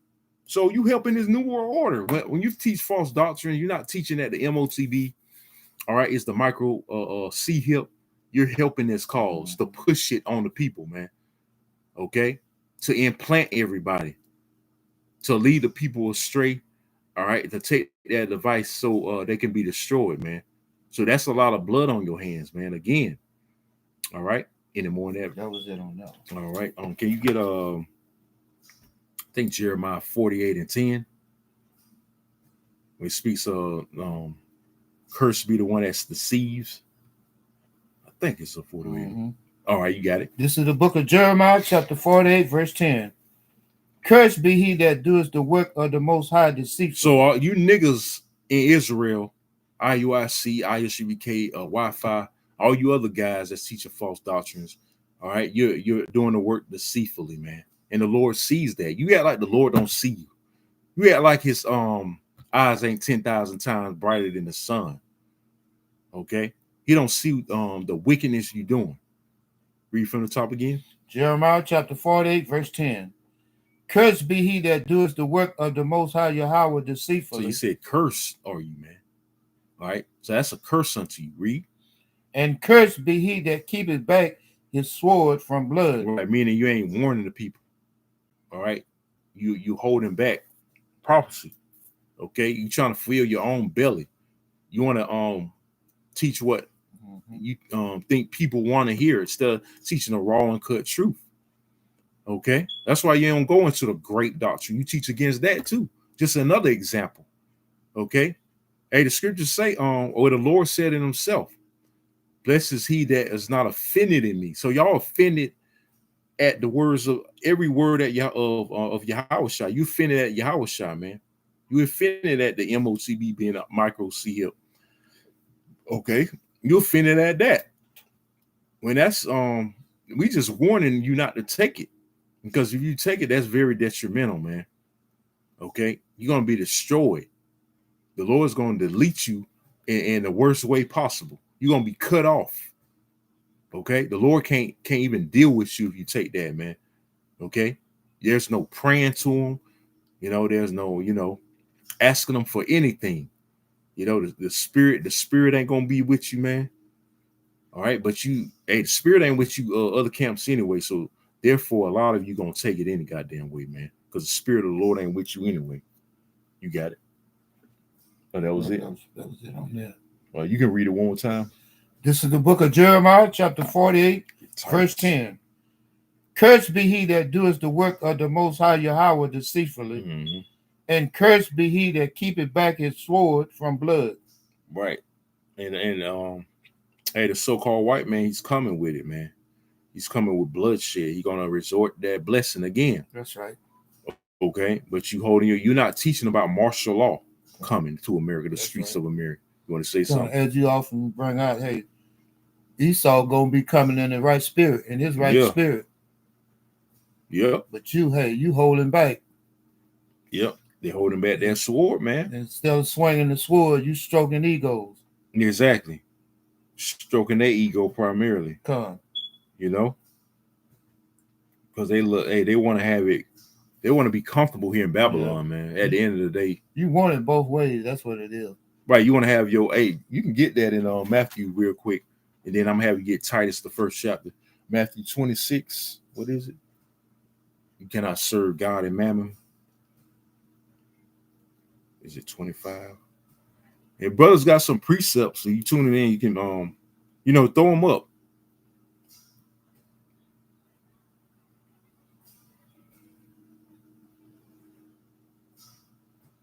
So you helping this new world order. When you teach false doctrine, you're not teaching at the MOTB. All right, it's the micro C help. You're helping this cause to push it on the people, man. Okay, to implant everybody, to lead the people astray. All right, to take that device so they can be destroyed, man. So that's a lot of blood on your hands, man. Again, all right. Any more than that? That was it on that. All right. Can you get I think Jeremiah 48 and 10. When it speaks of cursed be the one that deceives. I think it's a 48. All right, you got it. This is the book of Jeremiah, chapter 48, verse 10. Cursed be he that doeth the work of the Most High deceitfully. So you niggas in Israel, IUIC, ISUBK, Wi-Fi, all you other guys that's teaching false doctrines, all right, you're doing the work deceitfully, man. And the Lord sees that. You act like the Lord don't see you. You act like his eyes ain't 10,000 times brighter than the sun. Okay? He don't see the wickedness you're doing. Read from the top again. Jeremiah chapter 48, verse 10. Cursed be he that doeth the work of the Most High Yahweh deceitfully. So he said, cursed are you, man. All right? So that's a curse unto you. Read. And cursed be he that keepeth back his sword from blood. Right, meaning you ain't warning the people. All right? You holding back prophecy. Okay? You trying to fill your own belly. You want to teach what you think people want to hear instead of teaching the raw and cut truth. Okay, that's why you don't go into the great doctrine. You teach against that too. Just another example. Okay, hey, the scriptures say, or the Lord said in Himself, "Blessed is he that is not offended in me." So y'all offended at the words of every word of Yahushua. You offended at Yahushua, man. You offended at the MOTB being a micro C help. Okay, you offended at that. When that's we just warning you not to take it. Because if you take it, that's very detrimental, man. Okay? You're going to be destroyed. The Lord's going to delete you in the worst way possible. You're going to be cut off. Okay? The Lord can't even deal with you if you take that, man. Okay? There's no praying to him. There's no, asking him for anything. The spirit ain't going to be with you, man. All right? But the spirit ain't with you other camps anyway, so therefore, a lot of you gonna take it any goddamn way, man, because the spirit of the Lord ain't with you anyway. You got it. Oh, that was it. That was it on there. Well, you can read it one more time. This is the book of Jeremiah, chapter 48, verse 10. Cursed be he that doeth the work of the Most High Yahweh deceitfully, Mm-hmm. and cursed be he that keepeth back his sword from blood. Right. And hey, the so-called white man, he's coming with it, man. He's coming with bloodshed. He's gonna resort that blessing again. That's right. Okay, but you're not teaching about martial law coming to America, the That's streets right. of America. You want to say something? As you often bring out, hey, Esau gonna be coming in the right spirit, in his right Yeah. spirit. Yep. But you holding back. Yep. They're holding back that sword, man. Instead of swinging the sword, you stroking egos. Exactly. Stroking their ego primarily. Come. You know? Because they want to have it. They want to be comfortable here in Babylon, man. At the end of the day. You want it both ways. That's what it is. Right. You want to have your, hey, you can get that in Matthew real quick. And then I'm going to have you get Titus, the first chapter. Matthew 26. What is it? You cannot serve God and mammon. Is it 25? And brothers got some precepts. So you tune in, you can throw them up.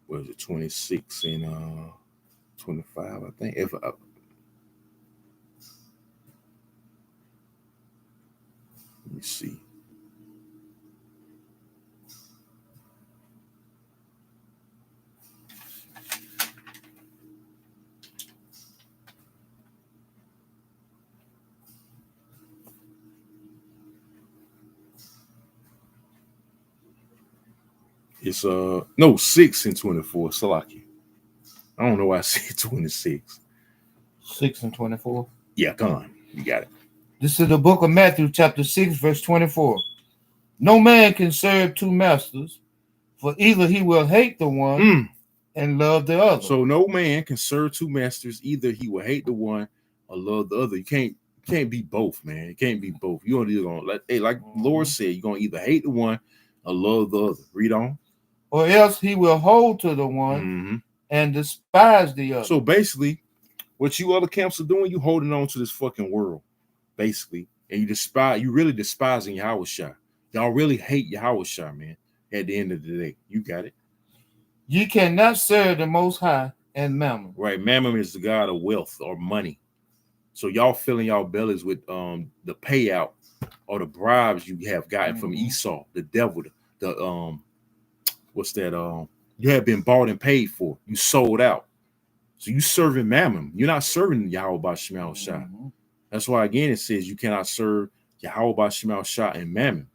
What is it? 26 and 25, I think. Let me see. It's 6 and 24. Salaki. I don't know why I said 26. 6 and 24. Yeah, come on. You got it. This is the book of Matthew, chapter 6, verse 24. No man can serve two masters, for either he will hate the one and love the other. So no man can serve two masters. Either he will hate the one or love the other. You can't be both, man. You can't be both. You're either gonna like the Lord said, you're gonna either hate the one or love the other. Read on. Or else he will hold to the one and despise the other. So basically, what you other camps are doing, you holding on to this fucking world, basically, and you really despising Yahushua. Y'all really hate Yahushua, man. At the end of the day, you got it. You cannot serve the Most High and Mammon. Right, Mammon is the god of wealth or money. So y'all filling y'all bellies with the payout or the bribes you have gotten from Esau, the devil, the what's that? You have been bought and paid for. You sold out. So you serving Mammon. You're not serving Yahweh Shemal Shah. That's why again it says you cannot serve Yahweh Shemal Shah and Mammon.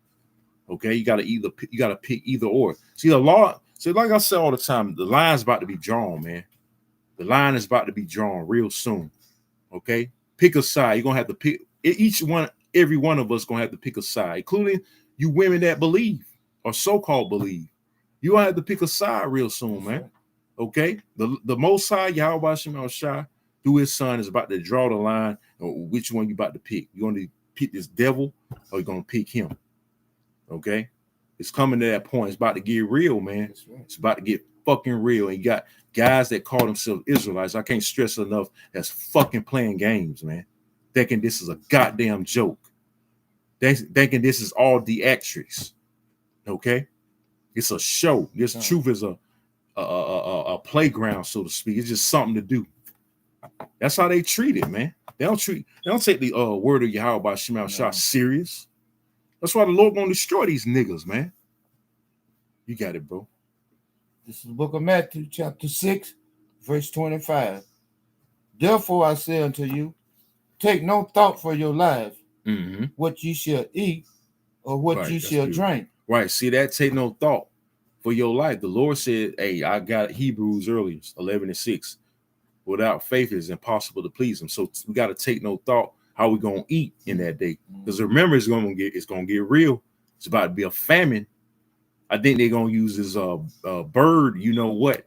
Okay, you gotta pick either or. See the law. So like I say all the time, the line's about to be drawn, man. The line is about to be drawn real soon. Okay, pick a side. You're gonna have to pick every one of us gonna have to pick a side, including you women that believe or so-called believe. You gonna have to pick a side real soon, man. Okay, the Most High Yahweh Shemal Shah through his son is about to draw the line on which one you about to pick. You gonna pick this devil or you gonna pick him? Okay, it's coming to that point. It's about to get real, man. Right. It's about to get fucking real. And you got guys that call themselves Israelites. I can't stress enough. That's fucking playing games, man. Thinking this is a goddamn joke. They thinking this is all theatrics. Okay, it's a show. This truth is a playground, so to speak. It's just something to do. That's how they treat it, man. They don't take the word of Yahweh by Shemal Shah serious. That's why the Lord gonna destroy these niggas, man. You got it, bro. This is the book of Matthew, chapter 6, verse 25. Therefore I say unto you, take no thought for your life, what ye shall eat, or what ye shall drink. Right. See that? Take no thought for your life. The Lord said, hey, I got Hebrews earlier, 11 and 6. Without faith, it's impossible to please him. So we got to take no thought how we gonna eat in that day. Because remember, it's gonna get real. It's about to be a famine. I think they're gonna use this bird, you know what?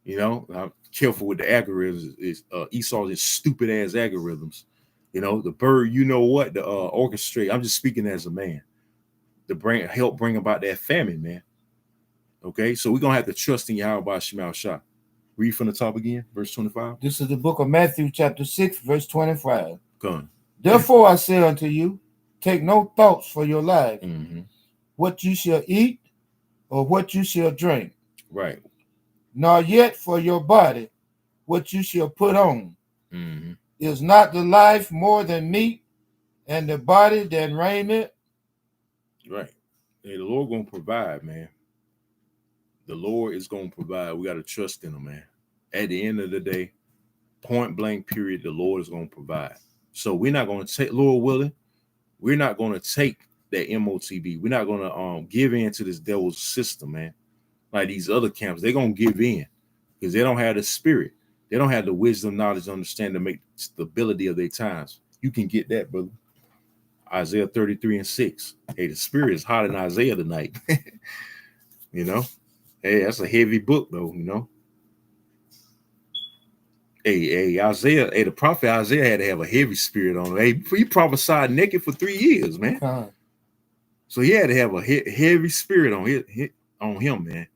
You know, I'm careful with the algorithms. Esau's stupid ass algorithms. You know, the bird, you know what? The orchestrate. I'm just speaking as a man. To help bring about that famine, man. Okay, so we're gonna have to trust in Yahweh Shemal Shah. Read from the top again, verse 25. This is the book of Matthew, chapter 6, verse 25. Go on. Therefore I say unto you, take no thoughts for your life, what you shall eat or what you shall drink, Right. nor yet for your body, what you shall put on. Is not the life more than meat, and the body than raiment? Right. Hey, the Lord gonna provide, man. The Lord is gonna provide. We gotta trust in him, man. At the end of the day, point blank period, the Lord is gonna provide. So we're not gonna take, Lord willing, we're not gonna take that MOTB. We're not gonna give in to this devil's system, man. Like these other camps, they're gonna give in because they don't have the spirit. They don't have the wisdom, knowledge, understanding to make stability of their times. You can get that, brother. Isaiah 33:6. Hey, the spirit is hot in Isaiah tonight. You know, hey, that's a heavy book, though, you know. Hey, Isaiah, the prophet Isaiah had to have a heavy spirit on him. Hey, he prophesied naked for 3 years, man. So he had to have a heavy spirit on him, man.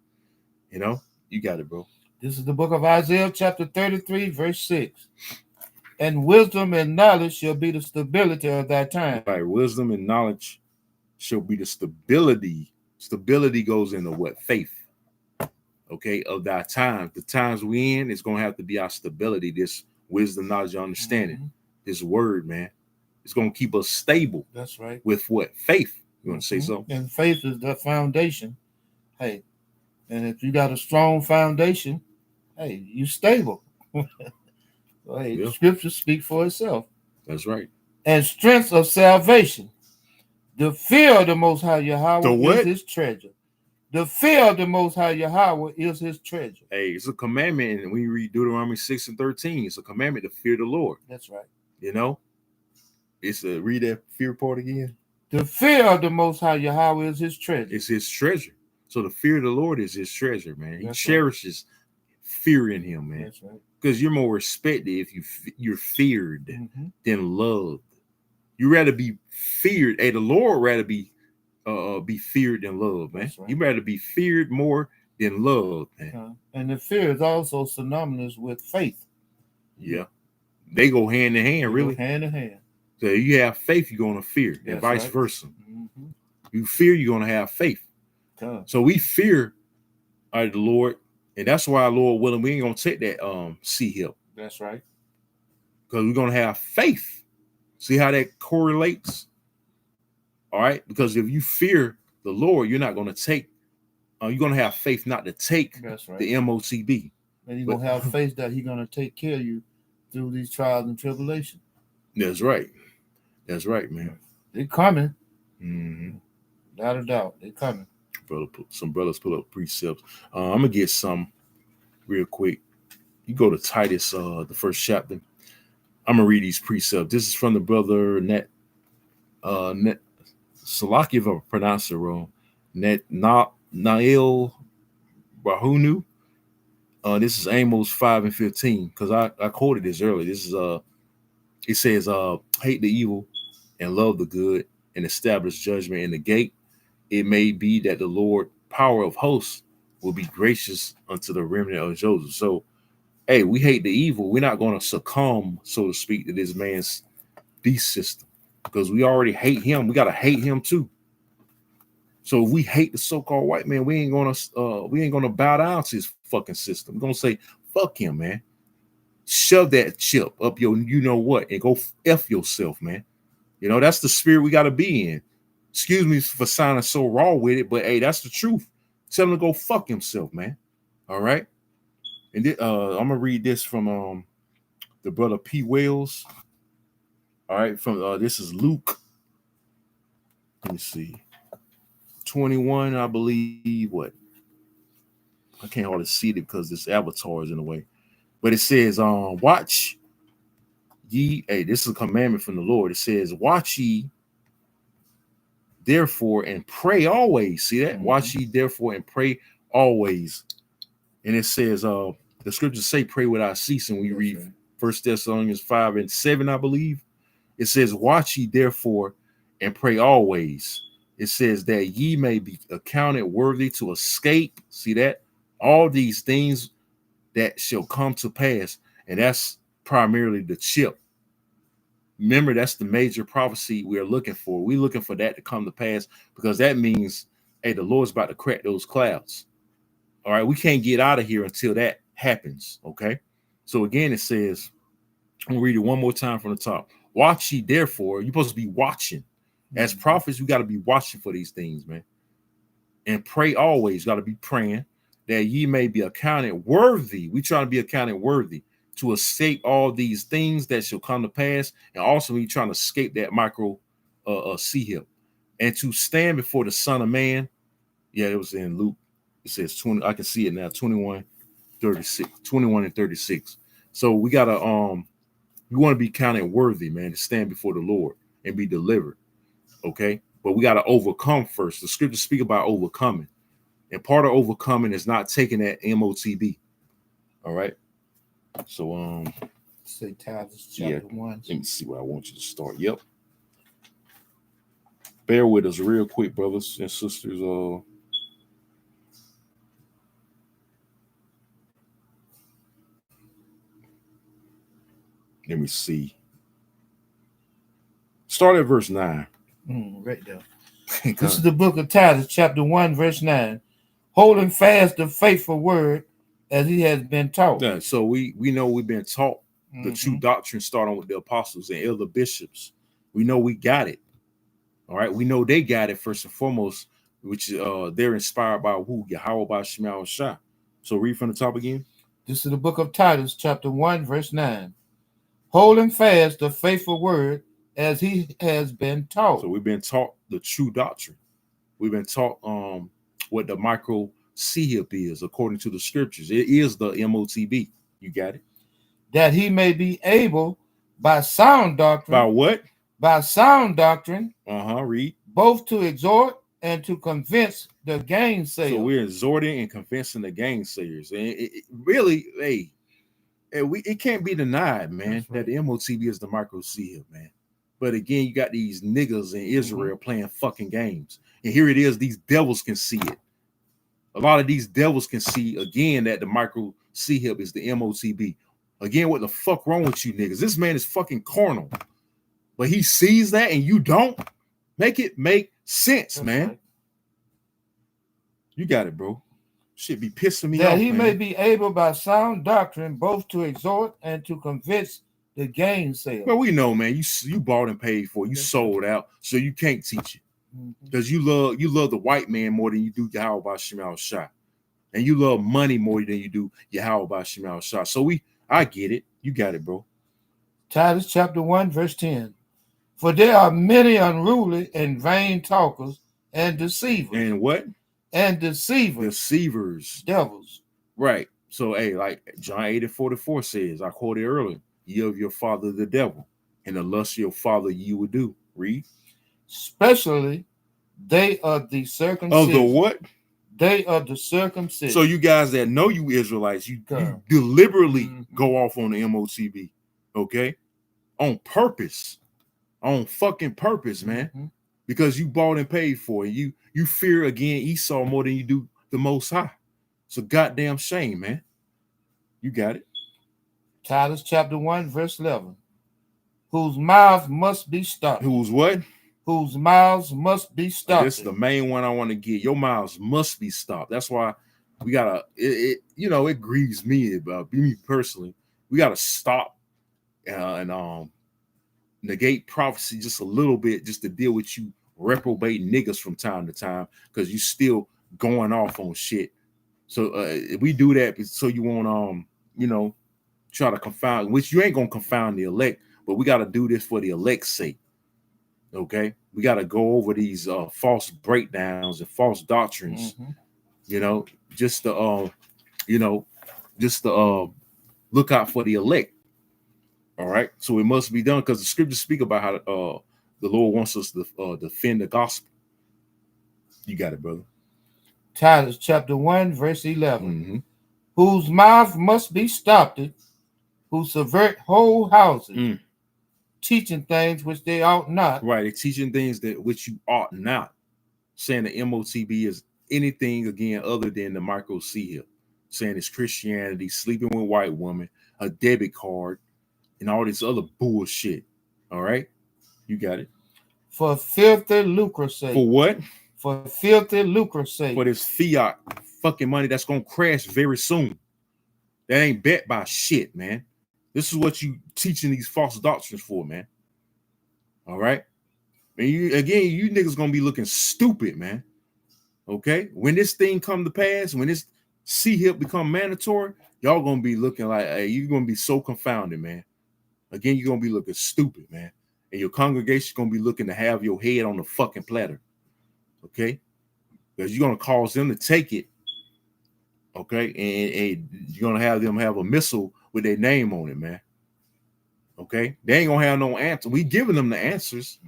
You know, you got it, bro. This is the book of Isaiah, chapter 33, verse 6. And wisdom and knowledge shall be the stability of thy time. Right, wisdom and knowledge shall be the stability. Stability goes into what? Faith. Okay, of thy time. The times we in, it's going to have to be our stability, this wisdom, knowledge, understanding. This word, man. It's going to keep us stable. That's right. With what? Faith. You want to say something? And faith is the foundation. Hey, and if you got a strong foundation, hey, you stable. So, hey, the scriptures speak for itself. That's right. And strength of salvation. The fear of the Most High Yahweh is his treasure. The fear of the Most High Yahweh is his treasure. Hey, it's a commandment. And when you read Deuteronomy 6:13, it's a commandment to fear the Lord. That's right. You know, it's a read that fear part again. The fear of the Most High Yahweh is his treasure. It's his treasure. So the fear of the Lord is his treasure, man. He cherishes fear in him, man. That's right. Because you're more respected if you're feared than loved. You rather be feared. Hey, the Lord rather be feared than loved, man. Right. You rather be feared more than loved, man. And the fear is also synonymous with faith. Yeah, they go hand in hand, really. Hand in hand. So you have faith, you're gonna fear, and vice versa. You fear, you're gonna have faith. So we fear the Lord, and that's why, Lord willing, we ain't gonna take that sea help. That's right. Because we're gonna have faith. See how that correlates? All right, because if you fear the Lord, you're not gonna take. You're gonna have faith not to take the MOTB. And you're gonna have faith that He's gonna take care of you through these trials and tribulations. That's right. That's right, man. They're coming. Without a doubt, they're coming. Some brothers put up precepts. I'm gonna get some real quick. You go to Titus, the first chapter. I'm gonna read these precepts. This is from the brother Net Salaki, if I pronounce it wrong. Nail Bahunu. This is Amos 5:15, because I quoted this earlier. This is it says, hate the evil and love the good and establish judgment in the gate. It may be that the Lord, power of hosts, will be gracious unto the remnant of Joseph. So, hey, we hate the evil. We're not going to succumb, so to speak, to this man's beast system, because we already hate him. We got to hate him too. So if we hate the so-called white man, we ain't gonna bow down to his fucking system. We're gonna say, fuck him, man. Shove that chip up your you know what and go F yourself, man. You know, that's the spirit we gotta be in. Excuse me for sounding so raw with it, but hey, that's the truth. Tell him to go fuck himself, man. All right. And I'm gonna read this from the brother P. Wells. All right, from this is Luke. Let me see. 21, I believe. What? I can't hardly see it because this avatar is in the way. But it says, watch ye. Hey, this is a commandment from the Lord. It says, watch ye therefore and pray always. See that? Watch ye therefore and pray always. And it says, the scriptures say pray without ceasing. When you read 1 Thessalonians 5:7, I believe. It says, watch ye therefore and pray always. it says that ye may be accounted worthy to escape. See that? All these things that shall come to pass. And that's primarily the chip. Remember, that's the major prophecy we're looking for. We're looking for that to come to pass because that means, hey, the Lord's about to crack those clouds. All right, we can't get out of here until that happens. Okay. So again, it says, I'm gonna read it one more time from the top. Watch ye therefore. You're supposed to be watching. As prophets, we got to be watching for these things, man. And pray always. Got to be praying that ye may be accounted worthy. We trying to be accounted worthy to escape all these things that shall come to pass. And also we trying to escape that micro sea hip. And to stand before the Son of Man. Yeah, it was in Luke. It says 20. I can see it now. 21, 36, 21 and 36. So we gotta we want to be counted worthy, man, to stand before the Lord and be delivered. Okay, but we got to overcome first. The scriptures speak about overcoming, and part of overcoming is not taking that MOTB. All right. So say Titus chapter 1. Let me see where I want you to start. Yep. Bear with us real quick, brothers and sisters. Let me see. Start at verse 9. Right there. This is the book of Titus, chapter 1, verse 9. Holding fast the faithful word as he has been taught. Yeah, so we know we've been taught the true doctrine, starting with the apostles and elder bishops. We know we got it. All right. We know they got it first and foremost, which they're inspired by who? Yahweh by Shema Shah. So read from the top again. This is the book of Titus, chapter 1, verse 9. Holding fast the faithful word as he has been taught. So we've been taught the true doctrine. We've been taught what the micro sea hip is according to the scriptures. It is the MOTB. You got it? That he may be able by sound doctrine. By what? By sound doctrine. Read. Both to exhort and to convince the gainsayers. So we're exhorting and convincing the gainsayers. And it really, it can't be denied, man, that the MOTB is the micro sea hip, man. But again, you got these niggas in Israel playing fucking games. And here it is, these devils can see it. A lot of these devils can see, again, that the micro sea hip is the MOTB. Again, what the fuck wrong with you niggas? This man is fucking carnal. But he sees that and you don't? Make it make sense, man. Right. You got it, bro. Shit be pissing me off, that he man. may be able by sound doctrine both to exhort and to convince the gainsayers. Well, we know, man. You bought and paid for. You sold out, so you can't teach it because you love the white man more than you do Yahweh by Shema Shah, and you love money more than you do Yahweh by Shema Shah. So I get it. You got it, bro. Titus chapter 1, verse 10. For there are many unruly and vain talkers and deceivers. And what? And deceivers. Deceivers. Devils. Right. So, like John 8:44 says, I quoted earlier, ye of your father the devil, and the lust of your father you would do. Read. Especially they of the circumcision. Of the what? They of the circumcision. So you guys that know you Israelites, you deliberately go off on the MOTB, okay? On purpose. On fucking purpose, man. Because you bought and paid for it. You fear again Esau more than you do the Most High. It's a goddamn shame, man. You got it. Titus chapter 1, verse 11. Whose mouths must be stopped. Whose what? Whose mouths must be stopped. This is the main one I want to get. Your mouths must be stopped. That's why we gotta. It grieves me about me personally. We gotta stop and negate prophecy just a little bit, just to deal with you reprobate niggas from time to time, because you still going off on shit. So we do that so you won't try to confound, which you ain't gonna confound the elect, but we got to do this for the elect's sake. Okay, we got to go over these false breakdowns and false doctrines, just to look out for the elect. All right, so it must be done because the scriptures speak about how the Lord wants us to defend the gospel. You got it, brother. Titus chapter 1, verse 11. Whose mouth must be stopped, who subvert whole houses, teaching things which they ought not. Right, they're teaching things that which you ought not. saying the MOTB is anything again other than the micro C hip, saying it's Christianity, sleeping with white woman, a debit card, and all this other bullshit. All right, you got it. For filthy lucre's sake. For what? For filthy lucre's sake. For this fiat fucking money that's gonna crash very soon. That ain't backed by shit, man. This is what you teaching these false doctrines for, man. All right. And you niggas gonna be looking stupid, man. Okay. When this thing come to pass, when this C-hip become mandatory, y'all gonna be looking like, hey, you're gonna be so confounded, man. Again, you're gonna be looking stupid, man. And your congregation gonna be looking to have your head on the fucking platter. Okay. Because you're gonna cause them to take it. Okay, and you're gonna have them have a missile with their name on it, man. Okay, they ain't gonna have no answer. We giving them the answers,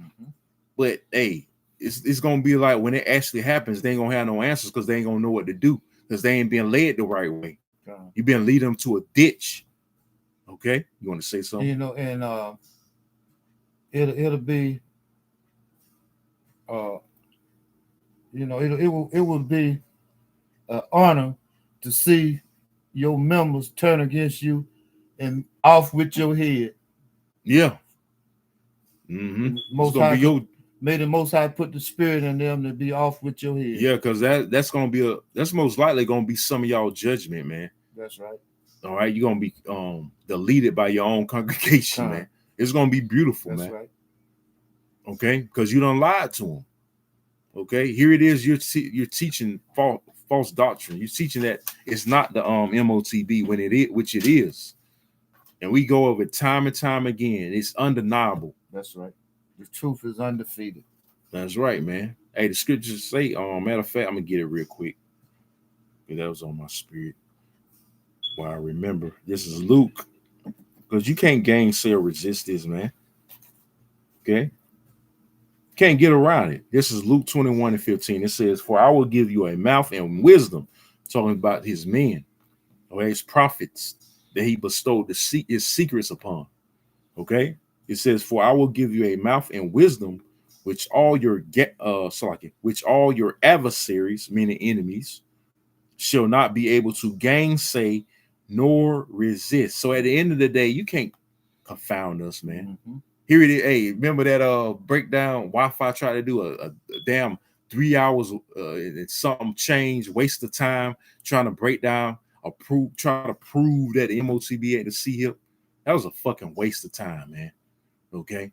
but hey, it's gonna be like when it actually happens, they ain't gonna have no answers because they ain't gonna know what to do because they ain't being led the right way. You've been leading them to a ditch. Okay, you want to say something? You know, and it'll be, you know, it will be an honor to see your members turn against you and off with your head. Yeah. Mm-hmm. Most High, may the Most High put the spirit in them to be off with your head. Yeah, because that's gonna be that's most likely gonna be some of y'all judgment, man. That's right. All right, you're gonna be deleted by your own congregation, man. It's gonna be beautiful, that's man. Right. Okay, because you done lied to them. Okay, here it is. You're teaching false doctrine. You're teaching that it's not the MOTB when it is, which it is. And we go over it time and time again. It's undeniable. That's right. The truth is undefeated. That's right, man. Hey, the scriptures say, matter of fact, I'm gonna get it real quick. That was on my spirit. Well, I remember. This is Luke. Because you can't gainsay or resist this, man. Okay. Can't get around it. This is Luke 21:15. It says, "For I will give you a mouth and wisdom," talking about his men, or his prophets that he bestowed his secrets upon. Okay, it says, "For I will give you a mouth and wisdom, which all your adversaries, meaning enemies, shall not be able to gainsay nor resist." So at the end of the day, you can't confound us, man. Mm-hmm. Here it is. Hey, remember that breakdown Wi-Fi tried to do a damn 3 hours and something change, waste of time trying to break down, trying to prove that the MOTB ain't the C-hip. That was a fucking waste of time, man. Okay.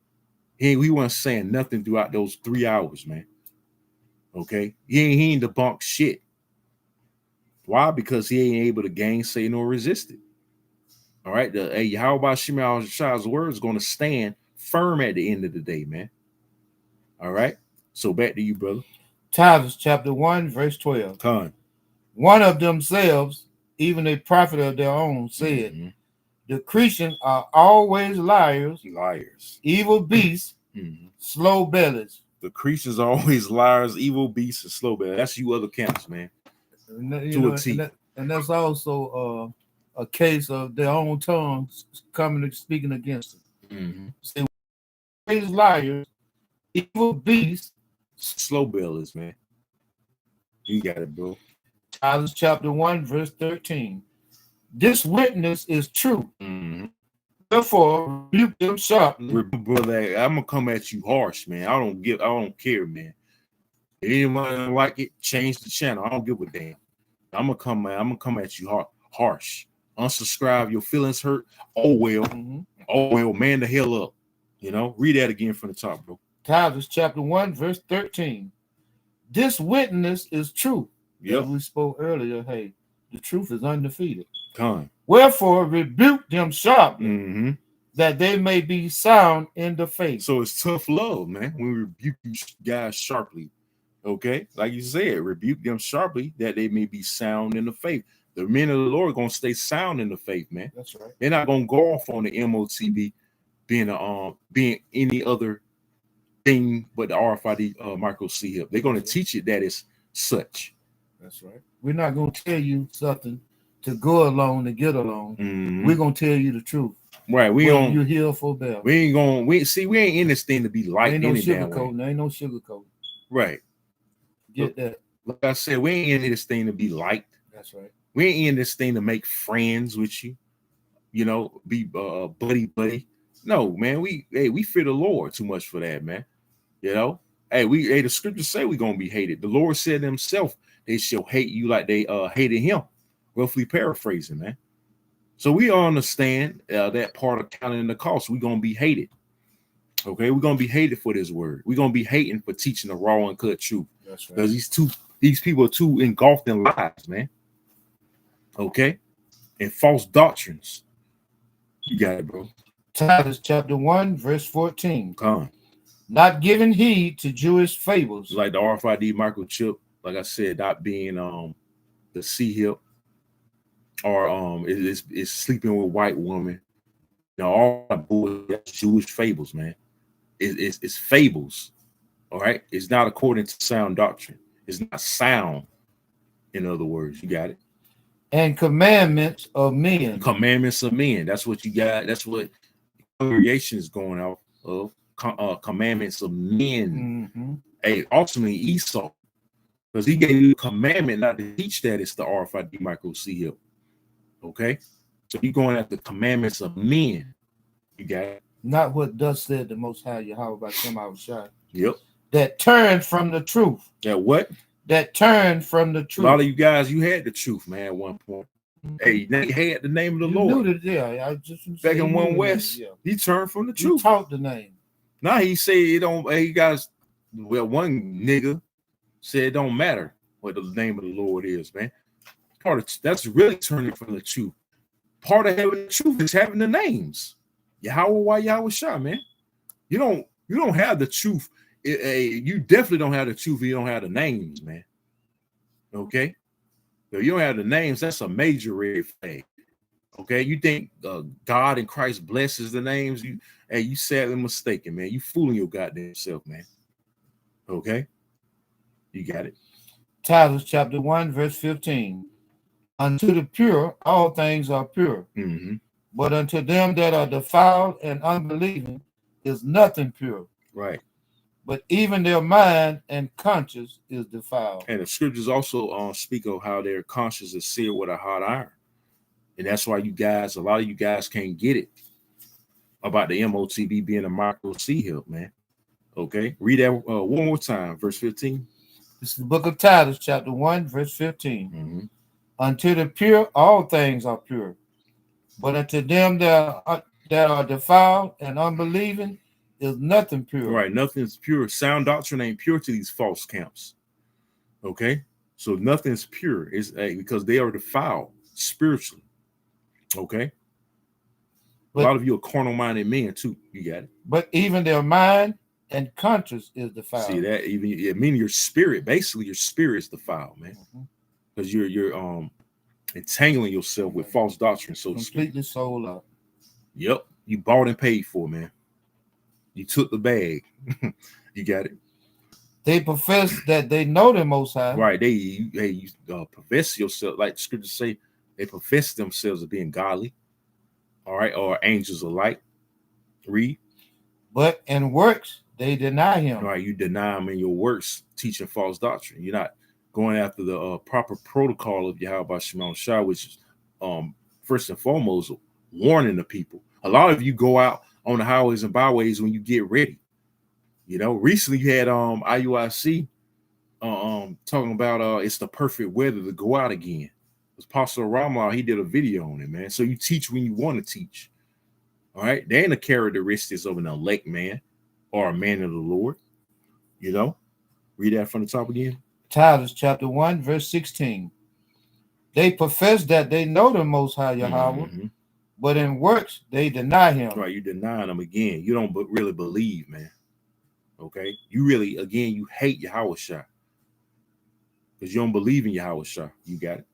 We wasn't saying nothing throughout those 3 hours, man. Okay. He ain't debunked shit. Why? Because he ain't able to gainsay nor resist it. All right. How about Shema Shah's word is going to stand firm at the end of the day, man. All right. So back to you, brother. Titus chapter 1, verse 12. Con. One of themselves, even a prophet of their own, said, mm-hmm. The Christians are always liars, evil beasts, mm-hmm. slow bellies. The Christians are always liars, evil beasts, and slow bellies. That's you other camps, man. And that's also a case of their own tongues coming and speaking against them. Mm-hmm. Say, always liars, evil beasts, slow bellies, man. You got it, bro. Titus chapter 1, verse 13. This witness is true. Mm-hmm. Therefore, rebuke them sharply. Brother, I'm gonna come at you harsh, man. I don't care, man. If anyone don't like it, change the channel. I don't give a damn. I'm gonna come at you harsh. Unsubscribe, your feelings hurt. Oh well. Mm-hmm. Oh well, man the hell up. You know, read that again from the top, bro. Titus chapter 1, verse 13. This witness is true. Yep. As we spoke earlier, hey, the truth is undefeated. Con. Wherefore, rebuke them sharply, mm-hmm. that they may be sound in the faith. So it's tough love, man. We rebuke you guys sharply. Okay, like you said, rebuke them sharply that they may be sound in the faith. The men of the Lord are gonna stay sound in the faith, man. That's right. They're not gonna go off on the MOTB being any other thing but the RFID micro C-hip. They're gonna teach it that it's such. That's right. We're not gonna tell you something to go along to get along. Mm-hmm. We're gonna tell you the truth. Right. You heal for better. We ain't in this thing to be like ain't no any sugarcoating. Ain't no sugarcoating. Right. Get that. Like I said, we ain't in this thing to be liked. That's right. We ain't in this thing to make friends with you. You know, be buddy. No, man, we fear the Lord too much for that, man. You know, the scriptures say we're gonna be hated. The Lord said himself, they shall hate you like they hated him. Roughly paraphrasing, man. So we understand that part of counting the cost. We're gonna be hated. Okay, we're gonna be hated for this word. We're gonna be hating for teaching the raw and cut truth. That's right. Because these people are too engulfed in lies, man. Okay, and false doctrines. You got it, bro. Titus chapter 1, verse 14. Come on. Not giving heed to Jewish fables. Like the RFID microchip, like I said, not being the C hip, or it's sleeping with white woman. You know, all that bull, that's Jewish fables, man. It's fables. All right. It's not according to sound doctrine. It's not sound. In other words, you got it. And commandments of men. Commandments of men. That's what you got. That's what congregation is going out of. Commandments of men. Mm-hmm. Hey, ultimately Esau, because he gave you a commandment not to teach that it's the RFID micro C hip. Okay, so you're going after the commandments of men. You got it. Not what thus said the Most High Yahweh by Shem Shai. Yep. That turned from the truth. That what? That turned from the truth. A lot of you guys, you had the truth, man. At one point, hey, they had the name of the Lord. Knew that, yeah, I just back in One West, yeah. He turned from the You truth. taught the name. Now he said it don't. Hey, guys, well, one nigga said it don't matter what the name of the Lord is, man. Part of that's really turning from the truth. Part of having the truth is having the names. Yahweh, Yahweh Shah, man. You don't have the truth. You definitely don't have the truth if you don't have the names, man. Okay? If you don't have the names, that's a major red flag. Okay, you think God and Christ blesses the names? You sadly mistaken, man. You fooling your goddamn self, man. Okay, you got it. Titus chapter 1, verse 15. Unto the pure, all things are pure. Mm-hmm. But unto them that are defiled and unbelieving is nothing pure. Right. But even their mind and conscience is defiled. And the scriptures also speak of how their conscience is seared with a hot iron. And that's why a lot of you guys can't get it about the MOTB being a micro C hip, man. Okay, read that one more time, verse 15. This is the book of Titus, chapter 1, verse 15. Mm-hmm. Unto the pure, all things are pure. But unto them that are defiled and unbelieving is nothing pure. Right, nothing's pure. Sound doctrine ain't pure to these false camps. Okay, so nothing's pure is because they are defiled spiritually. Okay, a lot of you are carnal-minded men too. You got it. But even their mind and conscience is defiled. See that? Meaning your spirit, basically your spirit is defiled, man. Because you're entangling yourself with false doctrine, so completely sold out. Yep, you bought and paid for, man. You took the bag. You got it. They profess that they know the Most High. Right. You profess yourself, like the scriptures say, they profess themselves as being godly. All right, or angels alike. Read. But in works, they deny him. All right, you deny him in your works, teaching false doctrine. You're not going after the proper protocol of Yahweh Shema Shah, which is first and foremost warning the people. A lot of you go out on the highways and byways when you get ready. You know, recently you had IUIC talking about it's the perfect weather to go out again. It was Pastor Ramah, he did a video on it, man. So you teach when you want to teach. All right, they ain't the characteristics of an elect man or a man of the Lord. You know, read that from the top again. Titus chapter 1, verse 16. They profess that they know the Most High Yahweh, but in works they deny him. Right, you denying him again. You don't really believe, man. Okay, you really, again, you hate Yahweh Shah because you don't believe in Yahweh Shah. You got it.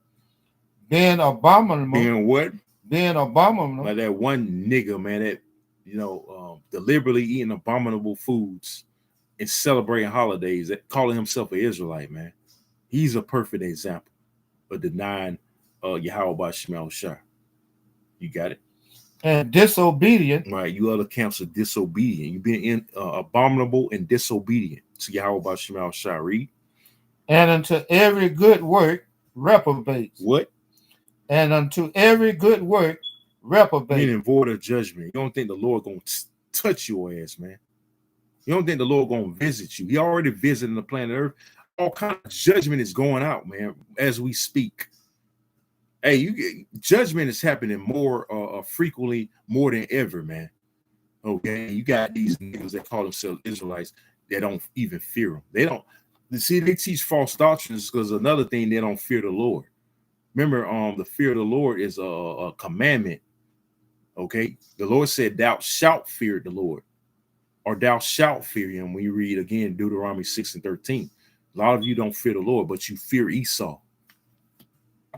Being abominable. Being what? Being abominable. Like that one nigga, man, that deliberately eating abominable foods and celebrating holidays, that calling himself an Israelite, man. He's a perfect example of denying Yahweh Shema Shah. You got it. And disobedient. Right, you other camps are disobedient. You've been abominable and disobedient to Yahweh Shema Shah. Read. And unto every good work reprobates. What? And unto every good work reprobates. Meaning void of judgment. You don't think the Lord gonna touch your ass, man. You don't think the Lord gonna visit you. He already visited the planet Earth. All kind of judgment is going out, man, as we speak. Hey, judgment is happening more frequently, more than ever, man. Okay, you got these niggas that call themselves Israelites that don't even fear them. They don't. See, they teach false doctrines because another thing, they don't fear the Lord. Remember, the fear of the Lord is a commandment. Okay, the Lord said, "Thou shalt fear the Lord," or "Thou shalt fear Him." When you read again Deuteronomy 6:13, a lot of you don't fear the Lord, but you fear Esau.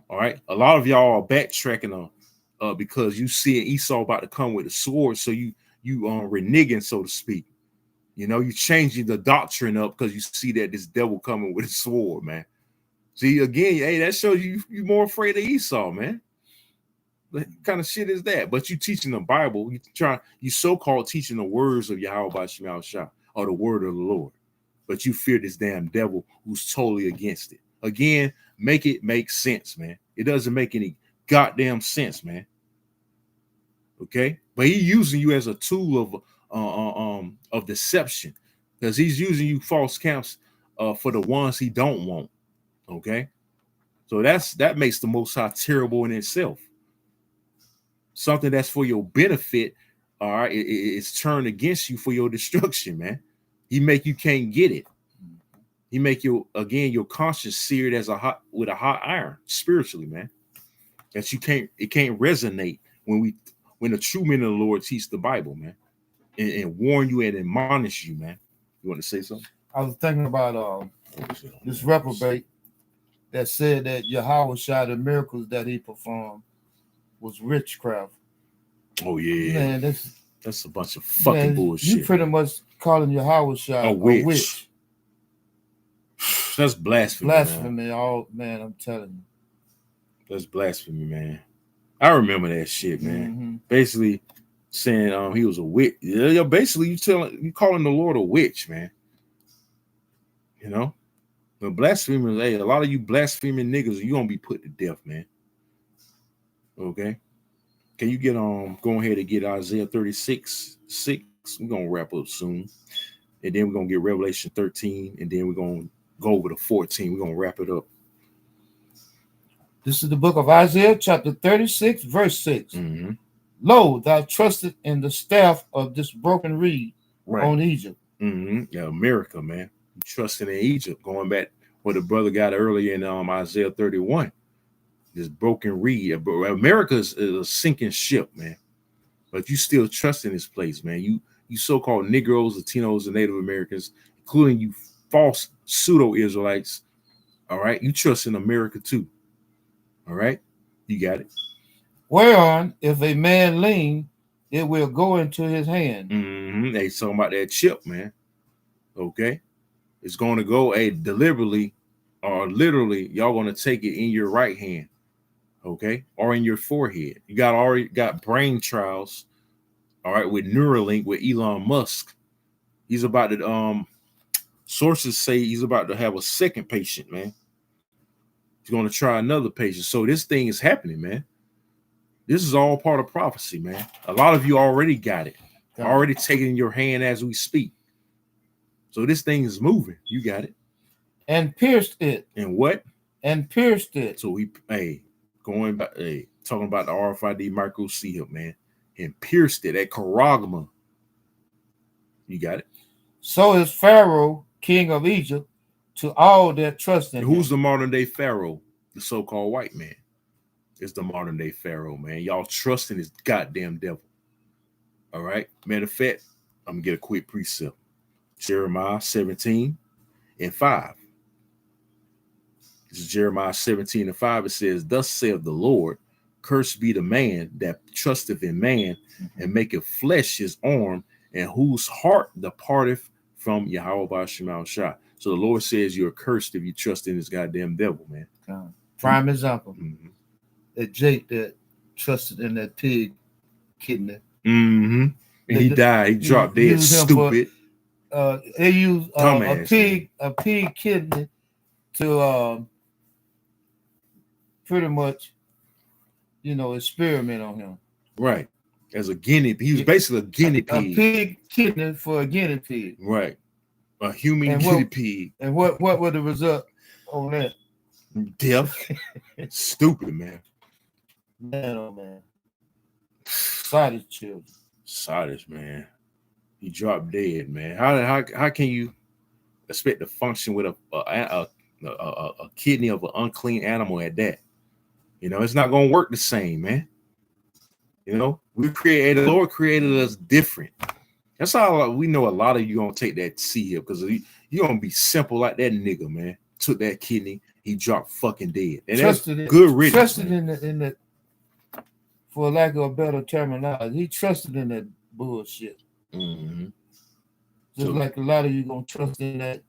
All right, a lot of y'all are backtracking because you see Esau about to come with a sword, so you reneging, so to speak. You know, you changing the doctrine up because you see that this devil coming with a sword, man. See, again, hey, that shows you're more afraid of Esau, man. What kind of shit is that? But you teaching the Bible, you so-called teaching the words of Yahweh Bashim Shah, or the word of the Lord. But you fear this damn devil who's totally against it. Again, make it make sense, man. It doesn't make any goddamn sense, man. Okay, but he's using you as a tool of deception, because he's using you false camps for the ones he don't want. Okay, so that makes the Most High terrible in itself. Something that's for your benefit, all right, it's turned against you for your destruction, man. He make you can't get it. He make you, again, your conscience seared as with a hot iron spiritually, man. That it can't resonate when the true men of the Lord teach the Bible, man, and warn you and admonish you, man. You want to say something? I was thinking about this reprobate that said that Yahweh Shah, the miracles that he performed was witchcraft. Oh yeah, man, that's a bunch of fucking bullshit. You pretty much calling Yahweh Shah a witch. That's blasphemy. Blasphemy, man. Man, I'm telling you. That's blasphemy, man. I remember that shit, man. Mm-hmm. Basically saying he was a witch. Yeah, basically you calling the Lord a witch, man. You know? The blasphemers, hey, a lot of you blaspheming niggas, you gonna be put to death, man. Okay. Can you get go ahead and get Isaiah 36:6? We're gonna wrap up soon. And then we're gonna get Revelation 13, and then we're gonna go over to 14. We're gonna wrap it up. This is the book of Isaiah, chapter 36, verse 6. Mm-hmm. Lo, thou trusted in the staff of this broken reed on Egypt. Mm-hmm. Yeah, America, man. You trusting in Egypt, going back what the brother got earlier in Isaiah 31. This broken reed. America is a sinking ship, man. But you still trust in this place, man. You so-called Negroes, Latinos, and Native Americans, including you false pseudo-Israelites, all right? You trust in America too. All right, you got it. Whereon, if a man lean, it will go into his hand. Mm-hmm. They talking about that chip, man. Okay, it's going to go deliberately or literally. Y'all going to take it in your right hand, okay, or in your forehead. You already got brain trials, all right, with Neuralink with Elon Musk. He's about to sources say he's about to have a second patient, man. He's going to try another patient. So this thing is happening, man. This is all part of prophecy, man. A lot of you already got it. Already taken in your hand as we speak. So this thing is moving. You got it. And pierced it. And what? And pierced it. So going back, talking about the RFID microchip, man. And pierced it at Karagma. You got it. So is Pharaoh, king of Egypt, to all that trust in him. Who's the modern day Pharaoh? The so-called white man. It's the modern day Pharaoh, man. Y'all trust in this goddamn devil. All right. Matter of fact, I'm gonna get a quick precept. Jeremiah 17:5. This is Jeremiah 17:5. It says, "Thus saith the Lord, cursed be the man that trusteth in man, and maketh flesh his arm, and whose heart departeth from Yahweh Bashim Shah." So the Lord says you're cursed if you trust in this goddamn devil, man. Prime example. Mm-hmm. That Jake that trusted in that pig kidney. Mm-hmm. And he died. He dropped dead. Stupid. They used a pig kidney to pretty much, experiment on him. Right. As a guinea, he was basically a guinea pig. A pig kidney for a guinea pig. Right. A human guinea pig. And what was the result on that? Death. Stupid, man. Man, oh man. Sorry, children. Sorry, man. He dropped dead, man. How can you expect to function with a kidney of an unclean animal at that? It's not gonna work the same, man. The Lord created us different. That's how we know a lot of you gonna take that C here because you gonna be simple like that nigga, man. Took that kidney, he dropped fucking dead. And trusted that's good riddance. Trusted in the for lack of a better terminology, he trusted in that bullshit. Mm-hmm. Just like a lot of you gonna trust in that.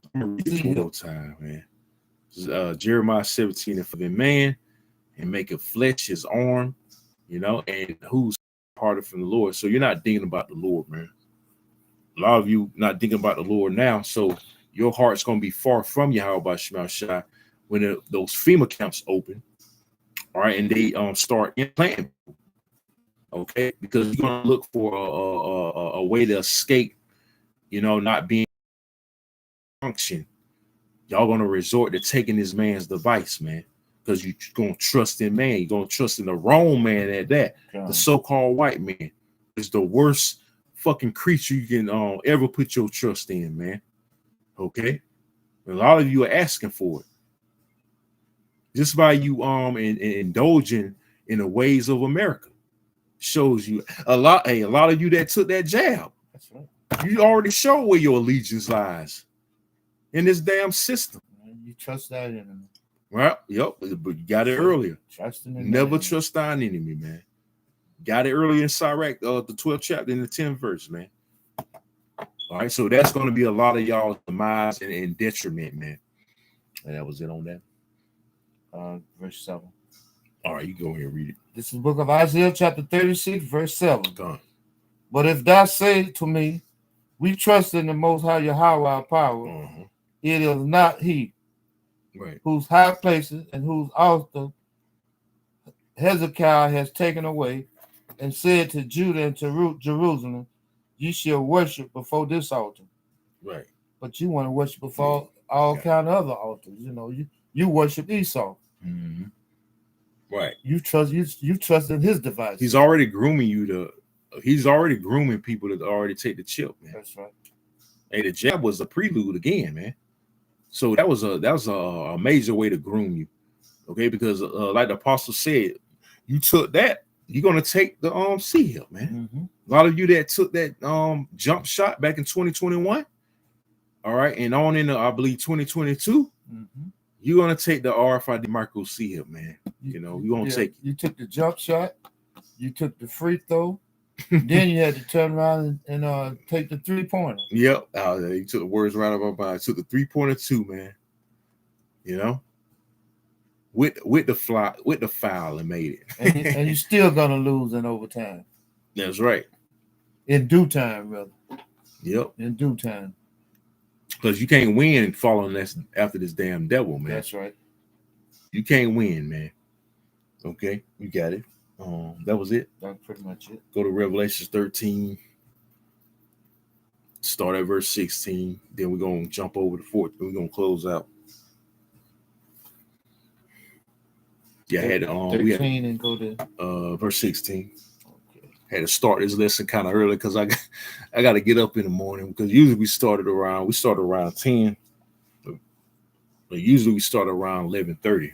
Time, man. Jeremiah 17, and for the man and make a flesh his arm, and who's parted from the Lord. So you're not thinking about the Lord, man. A lot of you not thinking about the Lord now, so your heart's gonna be far from Yahweh Shema Shai when those FEMA camps open, all right, and they start implanting, okay, because you're gonna look for a way to escape, not being function. Y'all gonna resort to taking this man's device, man, because you're gonna trust in man. You're gonna trust in the wrong man at that. The so-called white man is the worst fucking creature you can ever put your trust in, man. Okay, a lot of you are asking for it just by you indulging in the ways of America. Shows you a lot. Hey, a lot of you that took that jab, that's right. You already show where your allegiance lies in this damn system. You trust that enemy. Well, yep, but you got it earlier. Trusting in never trust thine enemy, man. Got it earlier in Sirach, the 12th chapter in the 10th verse, man. All right, so that's going to be a lot of y'all's demise and detriment, man. And that was it on that. Verse 7. All right, you go ahead and read it. This is the book of Isaiah, chapter 36, verse 7. Go on. But if thou say to me, we trust in the Most High Yahweh our power, it is not he, right, whose high places and whose altar Hezekiah has taken away, and said to Judah and to Jerusalem, you shall worship before this altar. Right. But you want to worship before all kind of other altars. You worship Esau. Mm-hmm. Right. You trust in his device. He's already grooming he's already grooming people to already take the chip, man. That's right. Hey, the jab was a prelude again, man. So that was a major way to groom you. Okay, because like the apostle said, you took that, you're gonna take the seal, man. Mm-hmm. A lot of you that took that jump shot back in 2021, all right, and on into I believe 2022, you're gonna take the RFID micro seal, man. You're gonna take it. You took the jump shot, you took the free throw, then you had to turn around and take the 3-pointer. Yep, you took the words right out of my mind. Took the 3-pointer too, man. With the foul and made it. and you're still gonna lose in overtime. That's right. In due time, brother. Yep. In due time. Because you can't win following this after this damn devil, man. That's right. You can't win, man. Okay, you got it. That was it. That's pretty much it. Go to Revelation 13. Start at verse 16. Then we're gonna jump over to 14. We're gonna close out. Yeah, I had 13 and go to verse 16. Okay. Had to start this lesson kind of early because I got to get up in the morning because usually we start around 10, but usually we start around 11:30.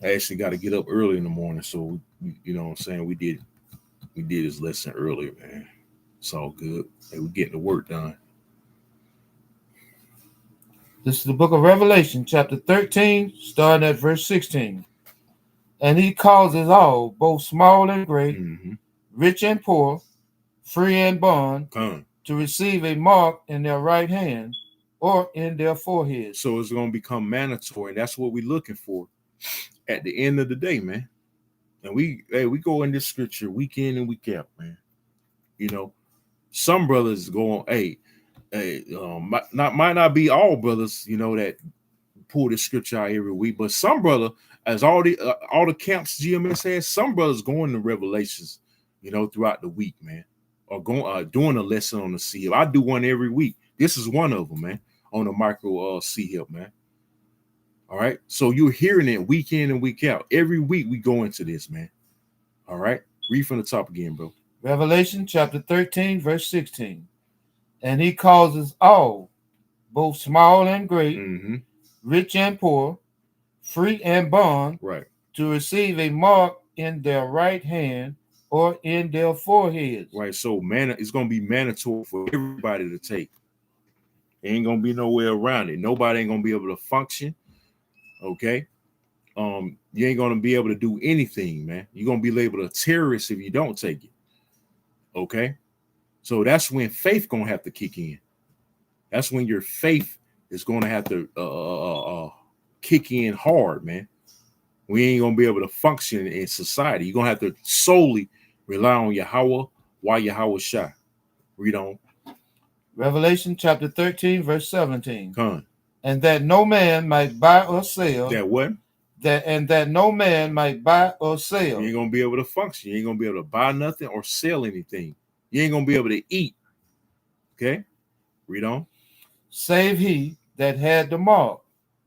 I actually got to get up early in the morning, so you know what I'm saying, we did this lesson earlier, man. It's all good. Hey, we're getting the work done. This is the book of Revelation, chapter 13, starting at verse 16. And he causes all, both small and great, rich and poor, free and bond, to receive a mark in their right hand or in their forehead. So it's going to become mandatory, and that's what we're looking for at the end of the day, man. And we go in this scripture week in and week out, man. Some brothers go on, might not be all brothers, that pull this scripture out every week, but some brother, as all the camps GMS has, some brothers going to Revelations, throughout the week, man, or doing a lesson on the seal. I do one every week. This is one of them, man, on the micro seal, man. All right, so you're hearing it week in and week out. Every week we go into this, man. All right, read from the top again, bro. Revelation chapter 13, verse 16. And he causes all, both small and great, rich and poor, free and bond, right, to receive a mark in their right hand or in their foreheads. Right, so it's going to be mandatory for everybody to take. Ain't going to be nowhere around it. Nobody ain't going to be able to function. Okay, you ain't gonna be able to do anything, man. You're gonna be labeled a terrorist if you don't take it. Okay, so that's when faith gonna have to kick in. That's when your faith is gonna have to kick in hard, man. We ain't gonna be able to function in society. You're gonna have to solely rely on Yahweh while Yahweh Shai. Read on. Revelation chapter 13, verse 17. Come. And that no man might buy or sell. That what? That no man might buy or sell. You ain't gonna be able to function. You ain't gonna be able to buy nothing or sell anything. You ain't gonna be able to eat. Okay, read on. Save he that had the mark.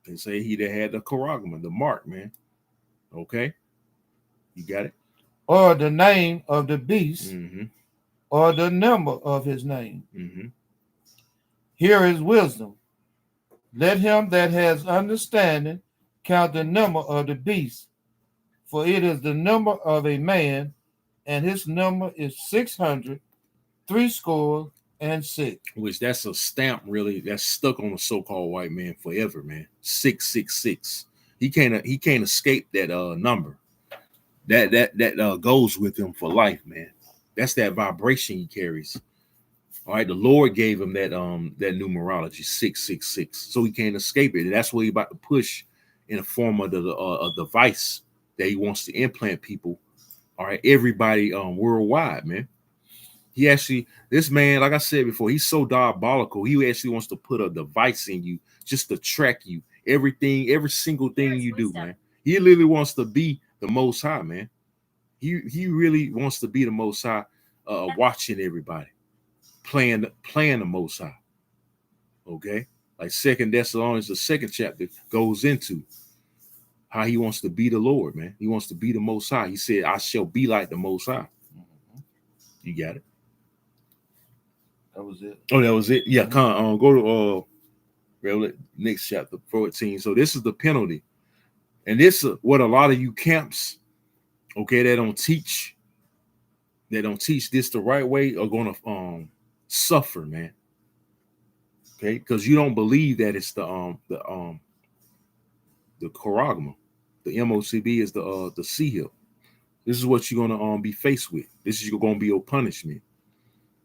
They say he that had the charagma, the mark, man. Okay, you got it. Or the name of the beast, or the number of his name. Here is wisdom. Let him that has understanding count the number of the beast, for it is the number of a man, and his number is 666. Which that's a stamp, really, that's stuck on the so-called white man forever, man. 666. He can't escape that number. That goes with him for life, man. That's that vibration he carries. All right, the Lord gave him that numerology 666, so he can't escape it. And that's what he's about to push in the form of a device that he wants to implant people. All right, everybody worldwide, man. This man, like I said before, he's so diabolical. He actually wants to put a device in you just to track you, every single thing you do, man. He literally wants to be the Most High, man. He really wants to be the Most High, watching everybody. Playing the Most High. Okay, like 2 Thessalonians, the 2nd chapter goes into how he wants to be the Lord, man. He wants to be the Most High. He said, "I shall be like the Most High." You got it. That was it. Oh, that was it. Yeah, go to next chapter 14. So this is the penalty, and this is what a lot of you camps, okay, that don't teach this the right way are gonna suffer, man. Okay, because you don't believe that it's the charagma, the MOTB is the seal. This is what you're gonna be faced with. This is gonna be your punishment.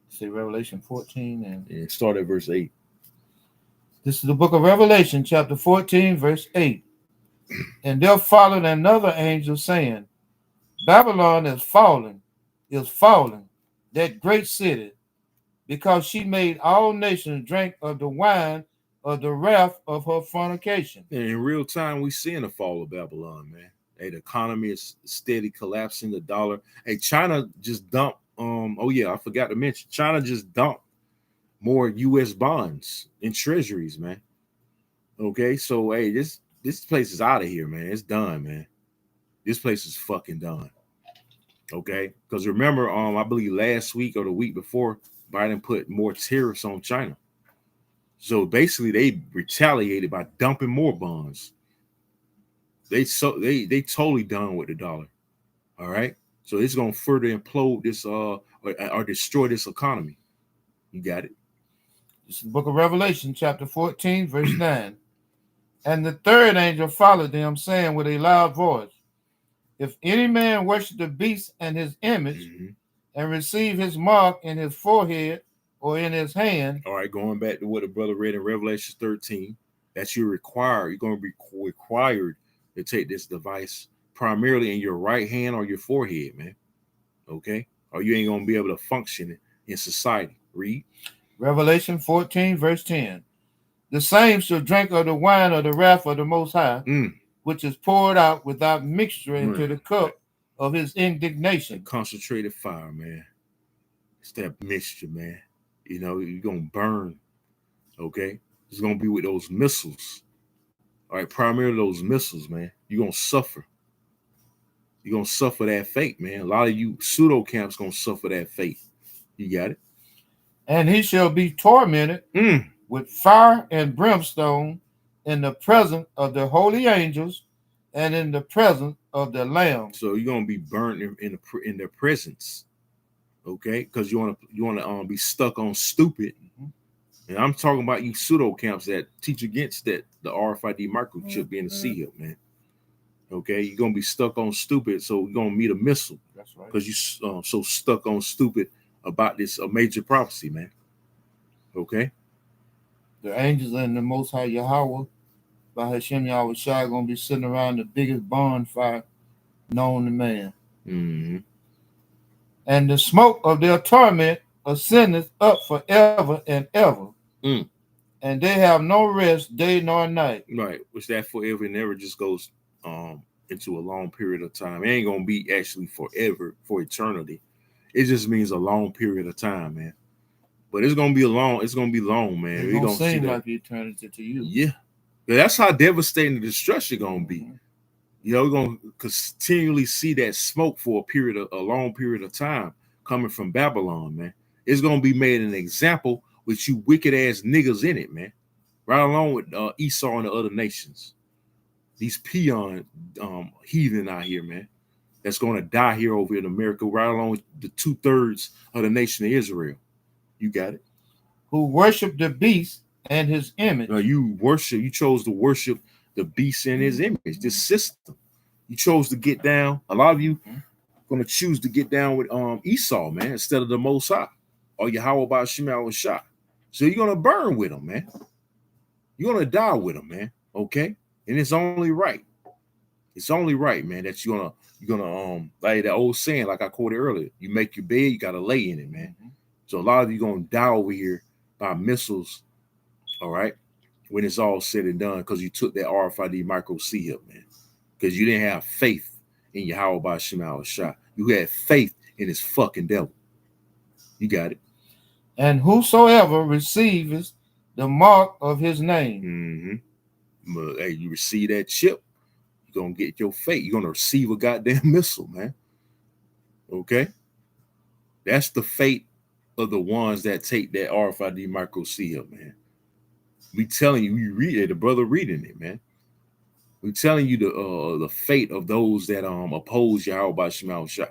Say Revelation 14 and start at verse 8. This is the book of Revelation, chapter 14, verse 8. And there followed another angel saying, Babylon is fallen, that great city, because she made all nations drink of the wine of the wrath of her fornication. And in real time, we seeing the fall of Babylon, man. Hey, the economy is steady collapsing. The dollar. Hey, China just dumped. I forgot to mention. China just dumped more U.S. bonds and treasuries, man. Okay, so hey, this place is out of here, man. It's done, man. This place is fucking done. Okay, because remember, I believe last week or the week before, Biden put more tariffs on China. So basically, they retaliated by dumping more bonds. They totally done with the dollar. All right, so it's gonna further implode this or destroy this economy. You got it. This is the book of Revelation, chapter 14, verse 9. And the third angel followed them, saying with a loud voice, if any man worship the beast and his image, and receive his mark in his forehead or in his hand. All right, going back to what the brother read in Revelation 13, that you're going to be required to take this device primarily in your right hand or your forehead, man. Okay? Or you ain't going to be able to function in society. Read. Revelation 14, verse 10. The same shall drink of the wine of the wrath of the Most High, which is poured out without mixture into the cup of his indignation. Concentrated fire, man. It's that mixture, man. You know, you're going to burn, okay? It's going to be with those missiles. All right, primarily those missiles, man. You're going to suffer. You're going to suffer that fate, man. A lot of you pseudo camps going to suffer that fate. You got it? And he shall be tormented with fire and brimstone in the presence of the holy angels and in the presence of the Lamb. So you're going to be burnt in their presence, okay? Because you want to be stuck on stupid. And I'm talking about you pseudo camps that teach against that the RFID microchip being a seal, man. Okay, you're gonna be stuck on stupid, so you're gonna meet a missile. That's right. Because you so stuck on stupid about this a major prophecy, man. Okay. The angels and the Most High Yahweh by Hashem Yahweh Shai gonna be sitting around the biggest bonfire known to man. And the smoke of their torment ascendeth up forever and ever. And they have no rest day nor night. Right, which that forever and ever just goes into a long period of time. It ain't gonna be actually forever, for eternity. It just means a long period of time, man. But it's gonna be long, man. It's gonna seem like eternity to you. Yeah. That's how devastating the destruction gonna be. You know, we're gonna continually see that smoke for a long period of time coming from Babylon, man. It's gonna be made an example with you wicked ass niggas in it, man. Right along with Esau and the other nations. These peon heathen out here, man. That's gonna die here over in America, right along with the 2/3 of the nation of Israel. You got it. Who worship the beast and his image. You chose to worship the beast and his image, this system. You chose to get down. A lot of you gonna choose to get down with Esau, man, instead of the Most High or Yahweh by Shemal Shah. So you're gonna burn with him, man. You're gonna die with him, man. Okay, and it's only right. It's only right, man, that you're gonna like that old saying, like I quoted earlier. You make your bed, you gotta lay in it, man. So a lot of you gonna die over here by missiles, all right, when it's all said and done, because you took that RFID micro seal, man. Because you didn't have faith in Yahweh by Shemal Shah. You had faith in his fucking devil. You got it. And whosoever receives the mark of his name. But, hey, you receive that chip, you're gonna get your fate. You're gonna receive a goddamn missile, man. Okay, that's the fate of the ones that take that RFID micro seal, man. We telling you, you read it, the brother reading it, man. We telling you the fate of those that oppose Yahweh by Shemal Shah.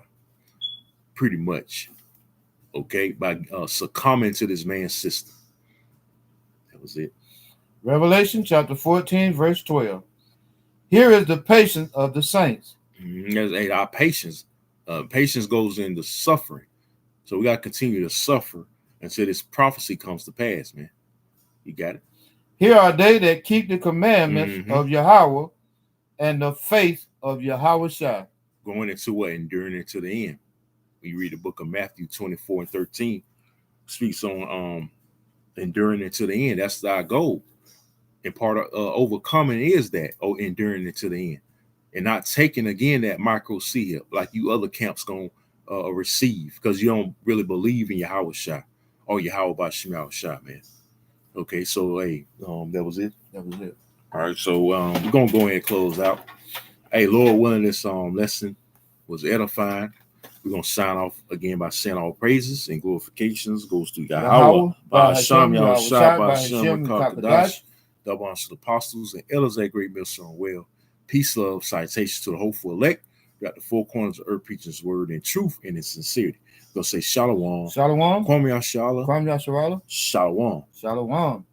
Pretty much. Okay, by succumbing to this man's system. That was it. Revelation chapter 14, verse 12. Here is the patience of the saints. Hey, our patience. Patience goes into suffering. So we got to continue to suffer until this prophecy comes to pass, man. You got it? Here are they that keep the commandments of Yahweh and the faith of Yahweh Shai. Going into what? Enduring it to the end. When you read the book of Matthew 24 and 13, speaks on enduring it to the end. That's our goal. And part of overcoming is that, enduring it to the end. And not taking, again, that micro seal like you other camps going to receive, because you don't really believe in Yahweh Shah or Yahweh by Shemal Shah, man. Okay, so, hey, that was it? That was it. All right, so we're going to go ahead and close out. Hey, Lord willing, this lesson was edifying. We're going to sign off again by saying all praises and glorifications goes to Yahweh, by Hashem, Yahushua, by Hashem, Kakadash, double honor to the apostles and elders at Great Millstone Well. Peace, love, citations to the hopeful elect. We got the four corners of earth preaching his word in truth and in sincerity. We're going to say Shalom. Shalom. Kwame Yashala. Kwame Yashala. Shalom. Shalom.